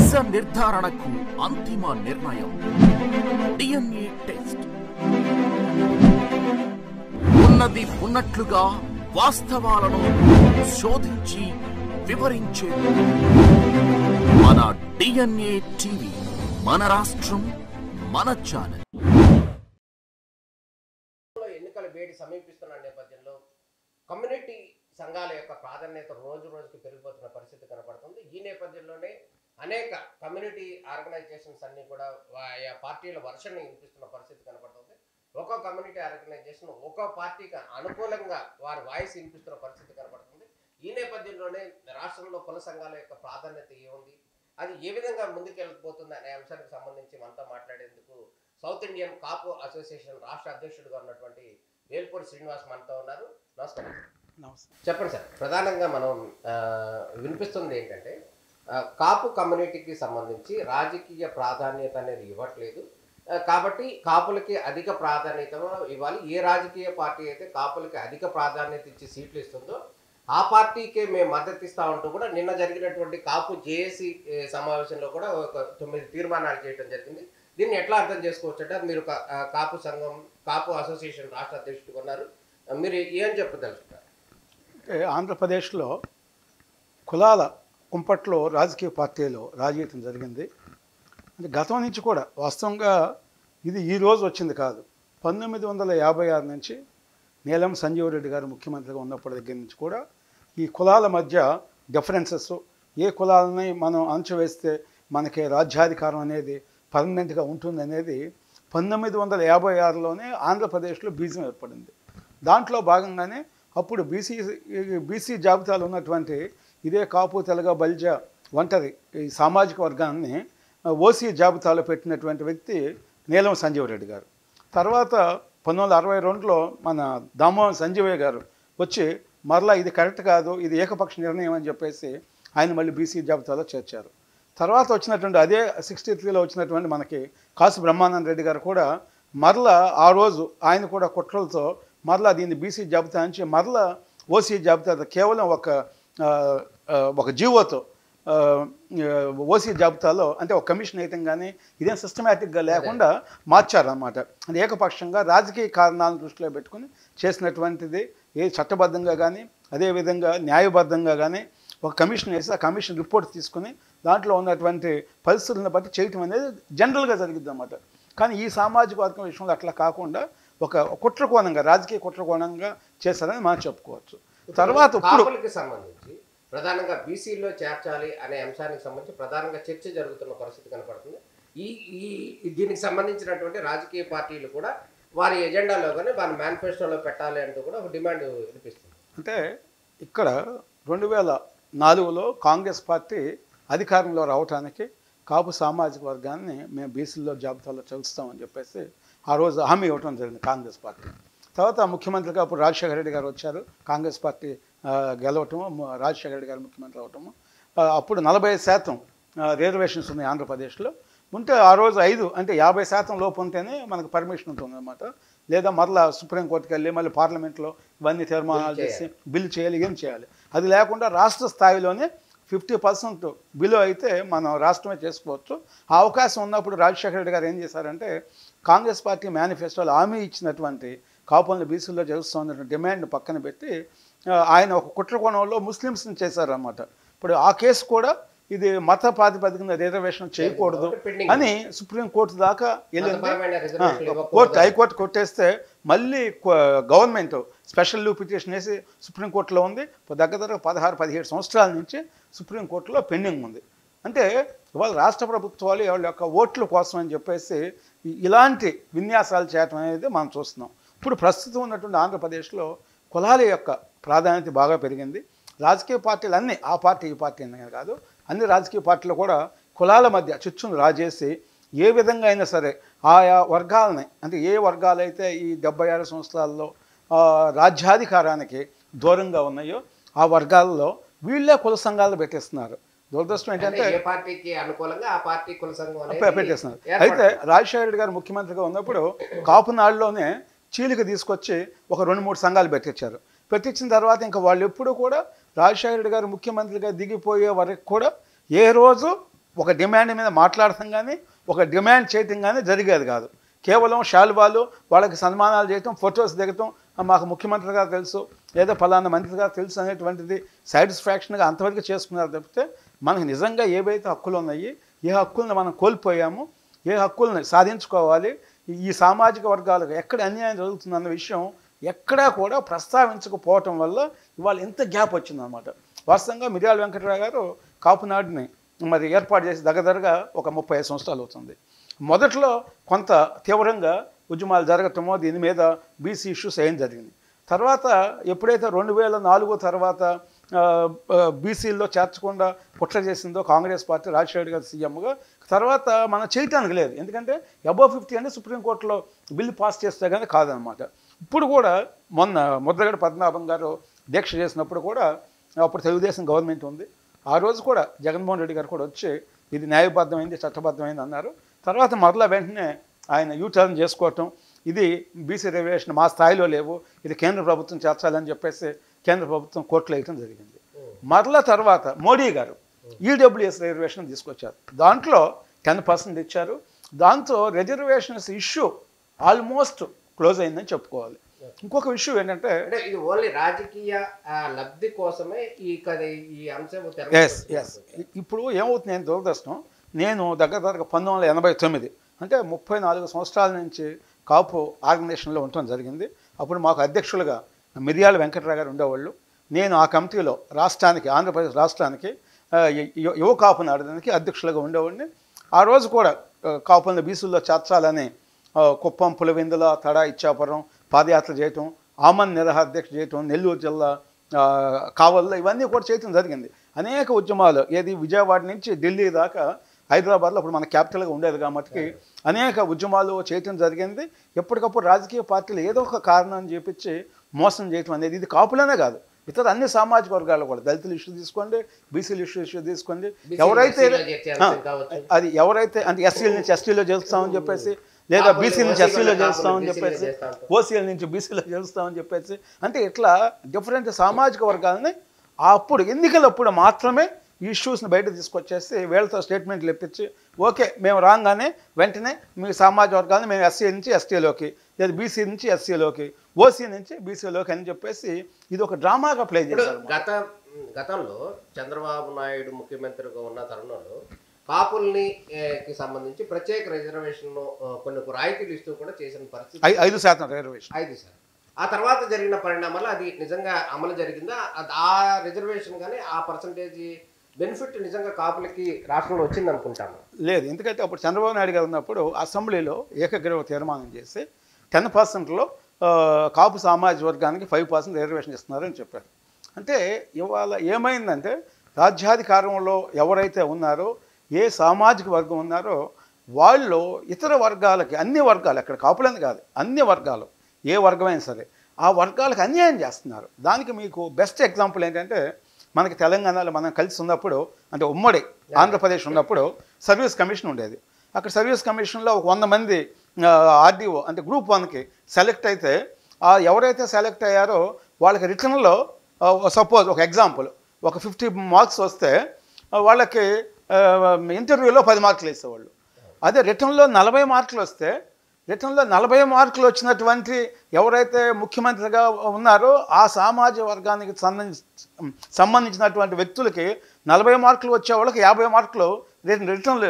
నిజ నిర్ధారణకు అంతిమ నిర్ణయం డిఎన్ఏ టెస్ట్. ఉన్నది ఉన్నట్లుగా వాస్తవాలను శోధించి వివరించే మన డిఎన్ఏ టీవీ, మన రాష్ట్రం, మన ఛానల్. ఎన్నికల వేడి సమీపిస్తున్న నేపథ్యంలో కమ్యూనిటీ సంఘాల యొక్క ప్రాధాన్యత రోజు రోజుకి పెరిగిపోతున్న పరిస్థితి కనపడుతుంది. ఈ నేపథ్యంలోనే అనేక కమ్యూనిటీ ఆర్గనైజేషన్స్ అన్ని కూడా ఆయా పార్టీల వర్షాన్ని వినిపిస్తున్న పరిస్థితి కనపడుతుంది. ఒక్కో కమ్యూనిటీ ఆర్గనైజేషన్ ఒక్కో పార్టీకి అనుకూలంగా వారి వాయిస్ వినిపిస్తున్న పరిస్థితి కనపడుతుంది. ఈ నేపథ్యంలోనే రాష్ట్రంలో కుల సంఘాల యొక్క ప్రాధాన్యత ఏముంది, అది ఏ విధంగా ముందుకెళ్ళిపోతుంది అనే అంశానికి సంబంధించి మనతో మాట్లాడేందుకు సౌత్ ఇండియన్ కాపు అసోసియేషన్ రాష్ట్ర అధ్యక్షుడిగా ఉన్నటువంటి వేల్పూరి శ్రీనివాస్ మనతో ఉన్నారు. నమస్కారం. చెప్పండి సార్, ప్రధానంగా మనం వినిపిస్తుంది ఏంటంటే కాపు కమ్యూనిటీకి సంబంధించి రాజకీయ ప్రాధాన్యత అనేది ఇవ్వట్లేదు, కాబట్టి కాపులకి అధిక ప్రాధాన్యత ఇవ్వాలి. ఏ రాజకీయ పార్టీ అయితే కాపులకి అధిక ప్రాధాన్యత ఇచ్చి సీట్లు ఇస్తుందో ఆ పార్టీకే మేము మద్దతు ఇస్తా ఉంటూ కూడా నిన్న జరిగినటువంటి కాపు జేఏసీ సమావేశంలో కూడా ఒక 9 తీర్మానాలు చేయడం జరిగింది. దీన్ని ఎట్లా అర్థం చేసుకోవచ్చు అంటే, మీరు కాపు సంఘం కాపు అసోసియేషన్ రాష్ట్ర అధ్యక్షుడిగా ఉన్నారు, మీరు ఏం చెప్పదలుచుకుంటారు? ఆంధ్రప్రదేశ్లో కులాల కుంపట్లో రాజకీయ పార్టీలు రాజకీయం జరిగింది. అంటే గతం నుంచి కూడా వాస్తవంగా ఇది ఈరోజు వచ్చింది కాదు. 1956 నుంచి నీలం సంజీవ్ రెడ్డి గారు ముఖ్యమంత్రిగా ఉన్నప్పటి దగ్గర నుంచి కూడా ఈ కులాల మధ్య డిఫరెన్సెస్, ఏ కులాలని మనం అణచివేస్తే మనకి రాజ్యాధికారం అనేది పర్మనెంట్గా ఉంటుంది అనేది 1956లోనే ఆంధ్రప్రదేశ్లో బీజం ఏర్పడింది. దాంట్లో భాగంగానే అప్పుడు బీసీ జాబితాలో ఉన్నటువంటి ఇదే కాపు, తెలగ, బలిజ, ఒంటరి ఈ సామాజిక వర్గాన్ని ఓసీ జాబితాలో పెట్టినటువంటి వ్యక్తి నీలం సంజీవ్ రెడ్డి గారు. తర్వాత 1962లో మన దామోదర్ సంజీవయ్య గారు వచ్చి మరలా ఇది కరెక్ట్ కాదు, ఇది ఏకపక్ష నిర్ణయం అని చెప్పేసి ఆయన మళ్ళీ బీసీ జాబితాలో చేర్చారు. తర్వాత వచ్చినటువంటి అదే 63లో వచ్చినటువంటి మనకి కాసు బ్రహ్మానంద రెడ్డి గారు కూడా మరలా ఆ రోజు ఆయన కూడా కుట్రలతో మరలా దీన్ని బీసీ జాబితా నుంచి మరలా ఓసీ జాబితా కేవలం ఒక జీవోతో ఓసీ జాబితాలో అంటే ఒక కమిషన్ అయితే కానీ ఇదేం సిస్టమేటిక్గా లేకుండా మార్చారన్నమాట. అంటే ఏకపక్షంగా రాజకీయ కారణాలను దృష్టిలో పెట్టుకుని చేసినటువంటిది, ఏ చట్టబద్ధంగా కానీ అదేవిధంగా న్యాయబద్ధంగా కానీ ఒక కమిషన్ వేసి ఆ కమిషన్ రిపోర్ట్ తీసుకుని దాంట్లో ఉన్నటువంటి పరిస్థితులను బట్టి చేయటం అనేది జనరల్గా జరిగింది అన్నమాట. కానీ ఈ సామాజిక వర్గం విషయంలో అట్లా కాకుండా ఒక కుట్రకోణంగా రాజకీయ కుట్రకోణంగా చేశారని మనం చెప్పుకోవచ్చు. తర్వాత కాపులకి సంబంధించి ప్రధానంగా బీసీలో చేర్చాలి అనే అంశానికి సంబంధించి ప్రధానంగా చర్చ జరుగుతున్న పరిస్థితి కనపడుతుంది. దీనికి సంబంధించినటువంటి రాజకీయ పార్టీలు కూడా వారి ఎజెండాలో కానీ వారి మేనిఫెస్టోలో పెట్టాలి అంటూ కూడా ఒక డిమాండ్ వినిపిస్తుంది. అంటే ఇక్కడ 2004లో కాంగ్రెస్ పార్టీ అధికారంలో రావడానికి కాపు సామాజిక వర్గాన్ని మేము బీసీలో జాబితాలో చేరుస్తామని చెప్పేసి ఆ రోజు హామీ ఇవ్వటం జరిగింది కాంగ్రెస్ పార్టీ. తర్వాత ముఖ్యమంత్రిగా అప్పుడు రాజశేఖర రెడ్డి గారు వచ్చారు, కాంగ్రెస్ పార్టీ గెలవటము, రాజశేఖర రెడ్డి గారు ముఖ్యమంత్రి అవటము. అప్పుడు 40% రిజర్వేషన్స్ ఉన్నాయి ఆంధ్రప్రదేశ్లో. ఉంటే ఆ రోజు 5 అంటే 50% లోపు ఉంటేనే మనకు పర్మిషన్ ఉంటుంది అన్నమాట. లేదా మరలా సుప్రీంకోర్టుకి వెళ్ళి మళ్ళీ పార్లమెంట్లో ఇవన్నీ తీర్మానాలు చేసి బిల్లు చేయాలి, ఏం చేయాలి. అది లేకుండా రాష్ట్ర స్థాయిలోనే 50% బిలో అయితే మనం రాష్ట్రమే చేసుకోవచ్చు. ఆ అవకాశం ఉన్నప్పుడు రాజశేఖర రెడ్డి గారు ఏం చేశారంటే కాంగ్రెస్ పార్టీ మేనిఫెస్టోలో హామీ ఇచ్చినటువంటి కాపులను బీసీలో చేస్తున్న డిమాండ్ పక్కన పెట్టి ఆయన ఒక కుట్రకోణంలో ముస్లిమ్స్ని చేశారన్నమాట. ఇప్పుడు ఆ కేసు కూడా ఇది మత ప్రాతిపదికన రిజర్వేషన్ చేయకూడదు అని సుప్రీంకోర్టు దాకా వెళ్ళింది. హైకోర్టు కొట్టేస్తే మళ్ళీ గవర్నమెంట్ స్పెషల్ లీవ్ పిటిషన్ వేసి సుప్రీంకోర్టులో ఉంది. దగ్గర 16-17 సంవత్సరాల నుంచి సుప్రీంకోర్టులో పెండింగ్ ఉంది. అంటే ఇవాళ రాష్ట్ర ప్రభుత్వాలు వాళ్ళ యొక్క ఓట్ల కోసం అని చెప్పేసి ఇలాంటి విన్యాసాలు చేయటం అనేది మనం చూస్తున్నాం. ఇప్పుడు ప్రస్తుతం ఉన్నటువంటి ఆంధ్రప్రదేశ్లో కులాల యొక్క ప్రాధాన్యత బాగా పెరిగింది. రాజకీయ పార్టీలు అన్నీ, ఆ పార్టీ ఈ పార్టీ అని కాదు, అన్ని రాజకీయ పార్టీలు కూడా కులాల మధ్య చిచ్చును రాజేసి ఏ విధంగా అయినా సరే ఆయా వర్గాలని, అంటే ఏ వర్గాలైతే ఈ 76 సంవత్సరాల్లో రాజ్యాధికారానికి దూరంగా ఉన్నాయో ఆ వర్గాల్లో వీళ్ళే కుల సంఘాలు పెట్టేస్తున్నారు. దురదృష్టం ఏంటంటే పెట్టేస్తున్నారు. అయితే రాజశేఖర రెడ్డి గారు ముఖ్యమంత్రిగా ఉన్నప్పుడు కాపునాడులోనే చీలిక తీసుకొచ్చి ఒక 2-3 సంఘాలు పెట్టించారు. పెట్టించిన తర్వాత ఇంకా వాళ్ళు ఎప్పుడు కూడా రాజశేఖర రెడ్డి గారు ముఖ్యమంత్రిగా దిగిపోయే వరకు కూడా ఏ రోజు ఒక డిమాండ్ మీద మాట్లాడటం కానీ ఒక డిమాండ్ చేయటం కానీ జరిగేది కాదు. కేవలం శాలువాలు వాళ్ళకి సన్మానాలు చేయటం, ఫొటోస్ దిగటం, మాకు ముఖ్యమంత్రి గారు తెలుసు లేదా ఫలానా మంత్రి గారు తెలుసు అనేటువంటిది సాటిస్ఫాక్షన్గా అంతవరకు చేసుకున్నారు తప్పితే మనకు నిజంగా ఏవైతే హక్కులు ఉన్నాయి, ఏ హక్కులను మనం కోల్పోయాము, ఏ హక్కుల్ని సాధించుకోవాలి, ఈ సామాజిక వర్గాలకు ఎక్కడ అన్యాయం జరుగుతుందన్న విషయం ఎక్కడా కూడా ప్రస్తావించకపోవటం వల్ల ఇవాళ ఎంత గ్యాప్ వచ్చిందనమాట. వాస్తవంగా మిర్యాల వెంకటరావు గారు కాపునాడుని మరి ఏర్పాటు చేసి దగ్గరగా ఒక 35 సంవత్సరాలు అవుతుంది. మొదట్లో కొంత తీవ్రంగా ఉద్యమాలు జరగటమో దీని మీద బీసీ ఇష్యూస్ ఏం జరిగింది. తర్వాత ఎప్పుడైతే 2004 తర్వాత బీసీల్లో చేర్చకుండా కుట్ర చేసిందో కాంగ్రెస్ పార్టీ, రాజశేఖర్ గారు సీఎంగా, తర్వాత మనం చేయటానికి లేదు. ఎందుకంటే అబోవ్ 50 అంటే సుప్రీంకోర్టులో బిల్లు పాస్ చేస్తే కానీ కాదనమాట. ఇప్పుడు కూడా మొన్న ముద్రగడ పద్మనాభం గారు దీక్ష చేసినప్పుడు కూడా అప్పుడు తెలుగుదేశం గవర్నమెంట్ ఉంది. ఆ రోజు కూడా జగన్మోహన్ రెడ్డి గారు కూడా వచ్చి ఇది న్యాయబద్ధమైంది, చట్టబద్ధమైంది అన్నారు. తర్వాత మరలా వెంటనే ఆయన యూటర్న్ చేసుకోవటం, ఇది బీసీ రిజర్వేషన్ మా స్థాయిలో లేవు, ఇది కేంద్ర ప్రభుత్వం చేర్చాలని చెప్పేసి కేంద్ర ప్రభుత్వం కోర్టులో వేయటం జరిగింది. మరలా తర్వాత మోడీ గారు ఈడబ్ల్యూఎస్ రిజర్వేషన్ తీసుకొచ్చారు. దాంట్లో 10% ఇచ్చారు. దాంతో రిజర్వేషన్స్ ఇష్యూ ఆల్మోస్ట్ క్లోజ్ అయిందని చెప్పుకోవాలి. ఇంకొక విషయం ఏంటంటే ఇది ఓన్లీ రాజకీయ లబ్ధి కోసమే ఈ అంశం. ఇప్పుడు ఏమవుతుంది, నేను దురదృష్టం, నేను దగ్గర 1989 అంటే 34 సంవత్సరాల నుంచి కాపు ఆర్గనైజేషన్లో ఉండటం జరిగింది. అప్పుడు మాకు అధ్యక్షులుగా మిర్యాల వెంకటరావు గారు ఉండేవాళ్ళు. నేను ఆ కమిటీలో రాష్ట్రానికి, ఆంధ్రప్రదేశ్ రాష్ట్రానికి యువ కాపు నాడడానికి అధ్యక్షులుగా ఉండేవాడిని. ఆ రోజు కూడా కాపులను బీసీల్లో చేర్చాలని కుప్పం, పులివెందుల, తడా, ఇచ్చాపురం పాదయాత్ర చేయటం, ఆమన్ నిరాహారదీక్ష చేయటం, నెల్లూరు జిల్లా కావల్లో ఇవన్నీ కూడా చేయటం జరిగింది. అనేక ఉద్యమాలు ఏది విజయవాడ నుంచి ఢిల్లీ దాకా, హైదరాబాద్లో అప్పుడు మన క్యాపిటల్గా ఉండేది కాబట్టి అనేక ఉద్యమాలు చేయటం జరిగింది. ఎప్పటికప్పుడు రాజకీయ పార్టీలు ఏదో ఒక కారణం అని చెప్పించి మోసం చేయటం అనేది ఇది కాపులనే కాదు, ఇతర అన్ని సామాజిక వర్గాలు కూడా, దళితుల ఇష్యూ తీసుకోండి, బీసీల ఇష్యూ తీసుకోండి, ఎవరైతే అంటే ఎస్సీల నుంచి ఎస్టీలో చేస్తామని చెప్పేసి, లేదా బీసీ నుంచి ఎస్సీలో చేస్తామని చెప్పేసి, ఓసీల నుంచి బీసీలో చేస్తామని చెప్పేసి, అంటే ఇట్లా డిఫరెంట్ సామాజిక వర్గాలని అప్పుడు ఎన్నికలప్పుడు మాత్రమే ఈ ఇష్యూస్ని బయట తీసుకొచ్చేసి వీళ్ళతో స్టేట్మెంట్లు ఇప్పించి, ఓకే మేము రాగానే వెంటనే మీ సామాజిక వర్గాన్ని మేము ఎస్సీ నుంచి ఎస్టీలోకి, లేదా బీసీ నుంచి ఎస్సీలోకి, ఓసీ నుంచి బీసీలోకి అని చెప్పేసి ఇది ఒక డ్రామాగా ప్లే చేశారు. గతంలో చంద్రబాబు నాయుడు ముఖ్యమంత్రిగా ఉన్న తరుణంలో కాపుల్ని సంబంధించి ప్రత్యేక రిజర్వేషన్ కొన్ని రాయితీలు ఇస్తూ కూడా చేసిన పరిస్థితి, 5% రిజర్వేషన్. 5%. ఆ తర్వాత జరిగిన పరిణామాలు అది నిజంగా అమలు జరిగిందా? ఆ రిజర్వేషన్ కానీ ఆ పర్సంటేజ్ బెనిఫిట్ నిజంగా కాపులకి రాష్ట్రంలో వచ్చింది అనుకుంటాను. లేదు, ఎందుకంటే అప్పుడు చంద్రబాబు నాయుడు గారు ఉన్నప్పుడు అసెంబ్లీలో ఏకగ్రీవ తీర్మానం చేసి 10%లో కాపు సామాజిక వర్గానికి 5% రిజర్వేషన్ ఇస్తున్నారని చెప్పారు. అంటే ఇవాళ ఏమైందంటే రాజ్యాధికారంలో ఎవరైతే ఉన్నారో, ఏ సామాజిక వర్గం ఉన్నారో వాళ్ళు ఇతర వర్గాలకి, అన్ని వర్గాలు, అక్కడ కాపులని కాదు, అన్ని వర్గాలు, ఏ వర్గమైనా సరే ఆ వర్గాలకు అన్యాయం చేస్తున్నారు. దానికి మీకు బెస్ట్ ఎగ్జాంపుల్ ఏంటంటే, మనకి తెలంగాణలో మనం కలిసి ఉన్నప్పుడు, అంటే ఉమ్మడి ఆంధ్రప్రదేశ్ ఉన్నప్పుడు సర్వీస్ కమిషన్ ఉండేది. అక్కడ సర్వీస్ కమిషన్లో ఒక 100 మంది ఆర్డీఓ అంటే గ్రూప్ 1కి సెలెక్ట్ అయితే, ఎవరైతే సెలెక్ట్ అయ్యారో వాళ్ళకి రిటర్న్లో సపోజ్ ఒక ఎగ్జాంపుల్ ఒక 50 మార్క్స్ వస్తే వాళ్ళకి ఇంటర్వ్యూలో 10 మార్కులు వేసేవాళ్ళు. అదే రిటర్న్లో 40 మార్కులు వస్తే, రిటర్న్లో 40 మార్కులు వచ్చినటువంటి ఎవరైతే ముఖ్యమంత్రిగా ఉన్నారో ఆ సామాజిక వర్గానికి సంబంధించినటువంటి వ్యక్తులకి 40 మార్కులు వచ్చే వాళ్ళకి 50 మార్కులు రిటర్న్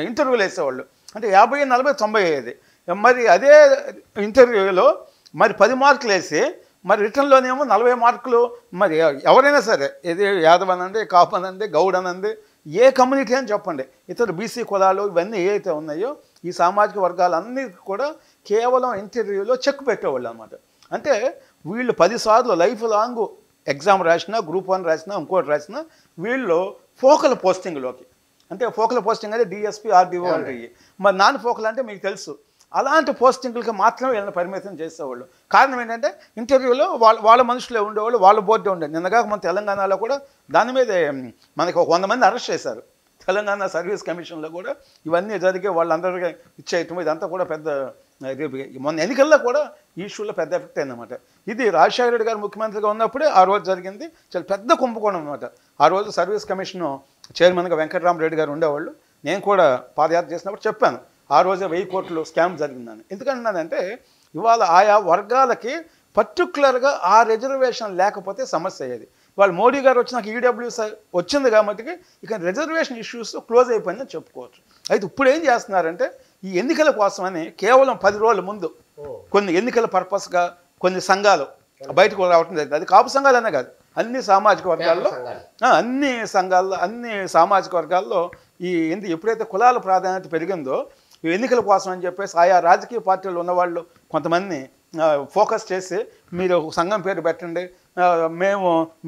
ఇంటర్వ్యూలు వేసేవాళ్ళు. అంటే 50, 40, 90 అయ్యేది. మరి అదే ఇంటర్వ్యూలో మరి 10 మార్కులు వేసి మరి రిటర్న్లోనేమో 40 మార్కులు. మరి ఎవరైనా సరే, ఇది యాదవ్ అనండి, కాపు అనండి, గౌడ్ అనండి, ఏ కమ్యూనిటీ అని చెప్పండి, ఇతర బీసీ కులాలు ఇవన్నీ ఏవైతే ఉన్నాయో ఈ సామాజిక వర్గాలన్నిటికీ కూడా కేవలం ఇంటర్వ్యూలో చెక్ పెట్టేవాళ్ళు అనమాట. అంటే వీళ్ళు 10 సార్లు లైఫ్ లాంగ్ ఎగ్జామ్ రాసినా, గ్రూప్ 1 రాసినా, ఇంకోటి రాసినా, వీళ్ళు ఫోకల్ పోస్టింగ్లోకి, అంటే ఫోకల్ పోస్టింగ్ అంటే డిఎస్పీ, ఆర్డీఓ ఉంటాయి. మరి నాన్ ఫోకల్ అంటే మీకు తెలుసు, అలాంటి పోస్టింగ్లకి మాత్రమే వీళ్ళని పరిమితం చేసేవాళ్ళు. కారణం ఏంటంటే ఇంటర్వ్యూలో వాళ్ళ మనుషులే ఉండేవాళ్ళు, వాళ్ళ బోర్డే ఉండేది. నిన్నగా మన తెలంగాణలో కూడా దాని మీదే మనకి 100 మంది అరెస్ట్ చేశారు. తెలంగాణ సర్వీస్ కమిషన్లో కూడా ఇవన్నీ జరిగే వాళ్ళందరికీ ఇచ్చేయటం, ఇదంతా కూడా పెద్ద, మొన్న ఎన్నికల్లో కూడా ఈ ఇష్యూలో పెద్ద ఎఫెక్ట్ అయిందన్నమాట. ఇది రాజశేఖర రెడ్డి గారు ముఖ్యమంత్రిగా ఉన్నప్పుడే ఆ రోజు జరిగింది. చాలా పెద్ద కుంభకోణం అనమాట. ఆ రోజు సర్వీస్ కమిషన్ చైర్మన్గా వెంకటరామరెడ్డి గారు ఉండేవాళ్ళు. నేను కూడా పాదయాత్ర చేసినప్పుడు చెప్పాను ఆ రోజే 1000 కోట్లు స్కామ్ జరిగిందని. ఎందుకంటున్నానంటే ఇవాళ ఆయా వర్గాలకి పర్టికులర్గా ఆ రిజర్వేషన్ లేకపోతే సమస్య అయ్యేది. వాళ్ళు మోడీ గారు వచ్చినాక ఈడబ్ల్యూఎస్ వచ్చింది కాబట్టి ఇక రిజర్వేషన్ ఇష్యూస్ క్లోజ్ అయిపోయిందని చెప్పుకోవచ్చు. అయితే ఇప్పుడు ఏం చేస్తున్నారంటే ఈ ఎన్నికల కోసమని కేవలం 10 రోజుల ముందు కొన్ని ఎన్నికల పర్పస్గా కొన్ని సంఘాలు బయటకు రావటం జరిగింది. అది కాపు సంఘాలనే కాదు, అన్ని సామాజిక వర్గాల్లో అన్ని సామాజిక వర్గాల్లో ఈ ఎప్పుడైతే కులాల ప్రాధాన్యత పెరిగిందో ఈ ఎన్నికల కోసం అని చెప్పేసి ఆయా రాజకీయ పార్టీలు ఉన్నవాళ్ళు కొంతమంది ఫోకస్ చేసి మీరు సంఘం పేరు పెట్టండి,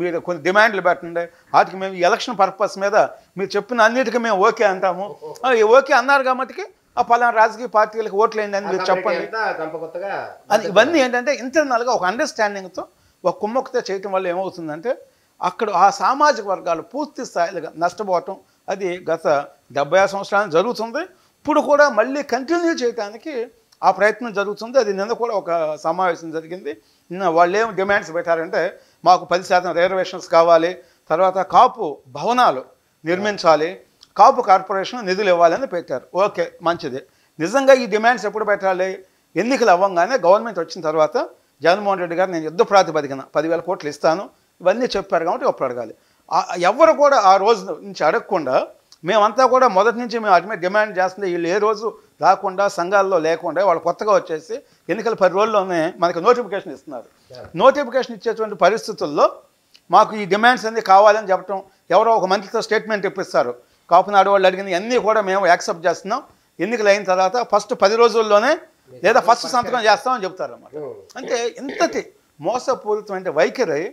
మీరు కొన్ని డిమాండ్లు పెట్టండి, వాటికి మేము ఎలక్షన్ పర్పస్ మీద మీరు చెప్పిన అన్నిటికీ మేము ఓకే అంటాము, ఓకే అన్నారు కాబట్టి ఆ పలానా రాజకీయ పార్టీలకు ఓట్లు ఏంటి అని మీరు చెప్పండి అని. ఇవన్నీ ఏంటంటే ఇంటర్నల్గా ఒక అండర్స్టాండింగ్తో ఒక కుమ్మక్కుతో చేయటం వల్ల ఏమవుతుందంటే అక్కడ ఆ సామాజిక వర్గాలు పూర్తి స్థాయిలో నష్టపోవటం అది గత 75 సంవత్సరాలు జరుగుతుంది. ఇప్పుడు కూడా మళ్ళీ కంటిన్యూ చేయడానికి ఆ ప్రయత్నం జరుగుతుంది. అది నిన్న కూడా ఒక సమావేశం జరిగింది. నిన్న వాళ్ళు ఏం డిమాండ్స్ పెట్టారంటే మాకు 10% రిజర్వేషన్స్ కావాలి, తర్వాత కాపు భవనాలు నిర్మించాలి, కాపు కార్పొరేషన్ నిధులు ఇవ్వాలని పెట్టారు. ఓకే, మంచిది. నిజంగా ఈ డిమాండ్స్ ఎప్పుడు పెట్టాలి? ఎన్నికలు అవ్వగానే గవర్నమెంట్ వచ్చిన తర్వాత జగన్మోహన్ రెడ్డి గారు నేను యుద్ధ ప్రాతిపదికన 10,000 కోట్లు ఇస్తాను ఇవన్నీ చెప్పారు కాబట్టి అప్పుడు అడగాలి. ఎవరు కూడా ఆ రోజు నుంచి అడగకుండా మేమంతా కూడా మొదటి నుంచి మేము వాటి మీద డిమాండ్ చేస్తుంది. వీళ్ళు ఏ రోజు రాకుండా సంఘాల్లో లేకుండా వాళ్ళు కొత్తగా వచ్చేసి ఎన్నికల 10 రోజుల్లోనే మనకు నోటిఫికేషన్ ఇస్తున్నారు. నోటిఫికేషన్ ఇచ్చేటువంటి పరిస్థితుల్లో మాకు ఈ డిమాండ్స్ అన్నీ కావాలని చెప్పడం, ఎవరో ఒక మంత్రితో స్టేట్మెంట్ ఇప్పిస్తారు, కాపునాడు వాళ్ళు అడిగిన అన్నీ కూడా మేము యాక్సెప్ట్ చేస్తున్నాం, ఎన్నికలు అయిన తర్వాత ఫస్ట్ 10 రోజుల్లోనే లేదా ఫస్ట్ సంతకం చేస్తామని చెప్తారు అన్నమాట. అంటే ఇంతటి మోసపూరితమైన వైఖరి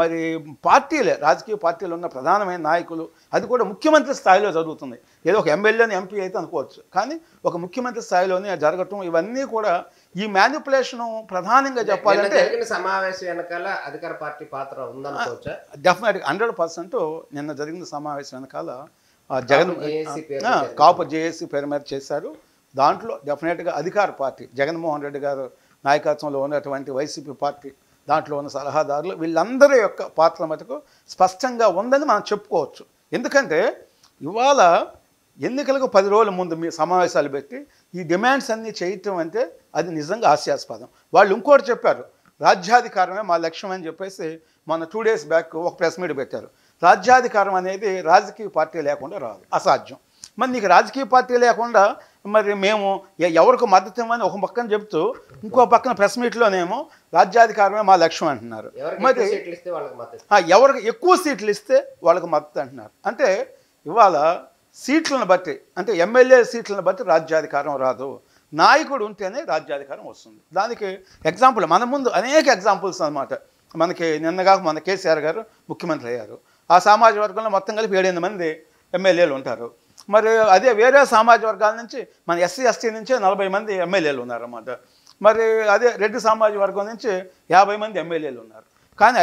మరి పార్టీలే, రాజకీయ పార్టీలు ఉన్న ప్రధానమైన నాయకులు, అది కూడా ముఖ్యమంత్రి స్థాయిలో జరుగుతుంది. ఏదో ఒక ఎమ్మెల్యేని ఎంపీ అయితే అనుకోవచ్చు, కానీ ఒక ముఖ్యమంత్రి స్థాయిలోనే జరగటం ఇవన్నీ కూడా ఈ మ్యానిపులేషన్ ప్రధానంగా చెప్పాలంటే సమావేశం వెనకాల అధికార పార్టీ పాత్ర ఉందనుకోవచ్చా? డెఫినెట్గా 100% నిన్న జరిగిన సమావేశం వెనకాల కాపు జేఏసీ పేరు మీద చేశారు. దాంట్లో డెఫినెట్గా అధికార పార్టీ జగన్మోహన్ రెడ్డి గారు నాయకత్వంలో ఉన్నటువంటి వైసీపీ పార్టీ, దాంట్లో ఉన్న సలహాదారులు, వీళ్ళందరి యొక్క పాత్ర మటుకు స్పష్టంగా ఉందని మనం చెప్పుకోవచ్చు. ఎందుకంటే ఇవాళ ఎన్నికలకు 10 రోజుల ముందు మీ సమావేశాలు పెట్టి ఈ డిమాండ్స్ అన్నీ చేయటం అంటే అది నిజంగా హాస్యాస్పదం. వాళ్ళు ఇంకోటి చెప్పారు, రాజ్యాధికారమే మా లక్ష్యం అని చెప్పేసి మొన్న 2 days బ్యాక్ ఒక ప్రెస్ మీట్ పెట్టారు. రాజ్యాధికారం అనేది రాజకీయ పార్టీ లేకుండా రాదు, అసాధ్యం. మరి నీకు రాజకీయ పార్టీ లేకుండా మరి మేము ఎవరికి మద్దతు ఇవ్వమని ఒక పక్కన చెప్తూ ఇంకో పక్కన ప్రెస్ మీట్లోనేమో రాజ్యాధికారమే మా లక్ష్యం అంటున్నారు. మరి ఎవరికి ఎక్కువ సీట్లు ఇస్తే వాళ్ళకి మద్దతు అంటున్నారు. అంటే ఇవాళ సీట్లను బట్టి, అంటే ఎమ్మెల్యే సీట్లను బట్టి రాజ్యాధికారం రాదు, నాయకుడు ఉంటేనే రాజ్యాధికారం వస్తుంది. దానికి ఎగ్జాంపుల్ మన ముందు అనేక ఎగ్జాంపుల్స్ అన్నమాట. మనకి నిన్నగా మన కేసీఆర్ గారు ముఖ్యమంత్రి అయ్యారు. ఆ సామాజిక వర్గంలో మొత్తం కలిపి 7-8 మంది ఎమ్మెల్యేలు ఉంటారు. మరి అదే వేరే సామాజిక వర్గాల నుంచి మన ఎస్సీ ఎస్టీ నుంచే 40 మంది ఎమ్మెల్యేలు ఉన్నారన్నమాట. మరి అదే రెడ్డి సామాజిక వర్గం నుంచి 50 మంది ఎమ్మెల్యేలు ఉన్నారు. కానీ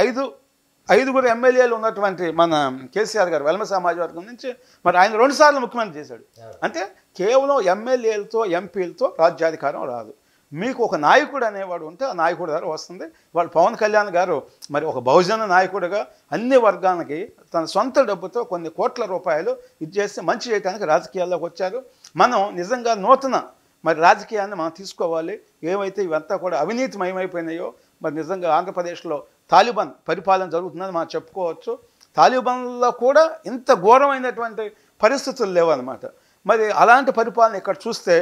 ఐదుగురు ఎమ్మెల్యేలు ఉన్నటువంటి మన కేసీఆర్ గారు వెల్మ సామాజిక వర్గం నుంచి మరి ఆయన 2 సార్లు ముఖ్యమంత్రి చేశాడు. అంటే కేవలం ఎమ్మెల్యేలతో ఎంపీలతో రాజ్యాధికారం రాదు. మీకు ఒక నాయకుడు అనేవాడు ఉంటే ఆ నాయకుడు ద్వారా వస్తుంది. వాళ్ళు పవన్ కళ్యాణ్ గారు మరి ఒక బహుజన నాయకుడిగా అన్ని వర్గానికి తన సొంత డబ్బుతో కొన్ని కోట్ల రూపాయలు ఇచ్చేసి మంచి చేయడానికి రాజకీయాల్లోకి వచ్చారు. మనం నిజంగా నూతన మరి రాజకీయాన్ని మనం తీసుకోవాలి. ఏవైతే ఇవంతా కూడా అవినీతిమయమైపోయినాయో, మరి నిజంగా ఆంధ్రప్రదేశ్లో తాలిబాన్ పరిపాలన జరుగుతుందని మనం చెప్పుకోవచ్చు. తాలిబాన్లో కూడా ఇంత ఘోరమైనటువంటి పరిస్థితులు లేవన్నమాట. మరి అలాంటి పరిపాలన ఇక్కడ చూస్తే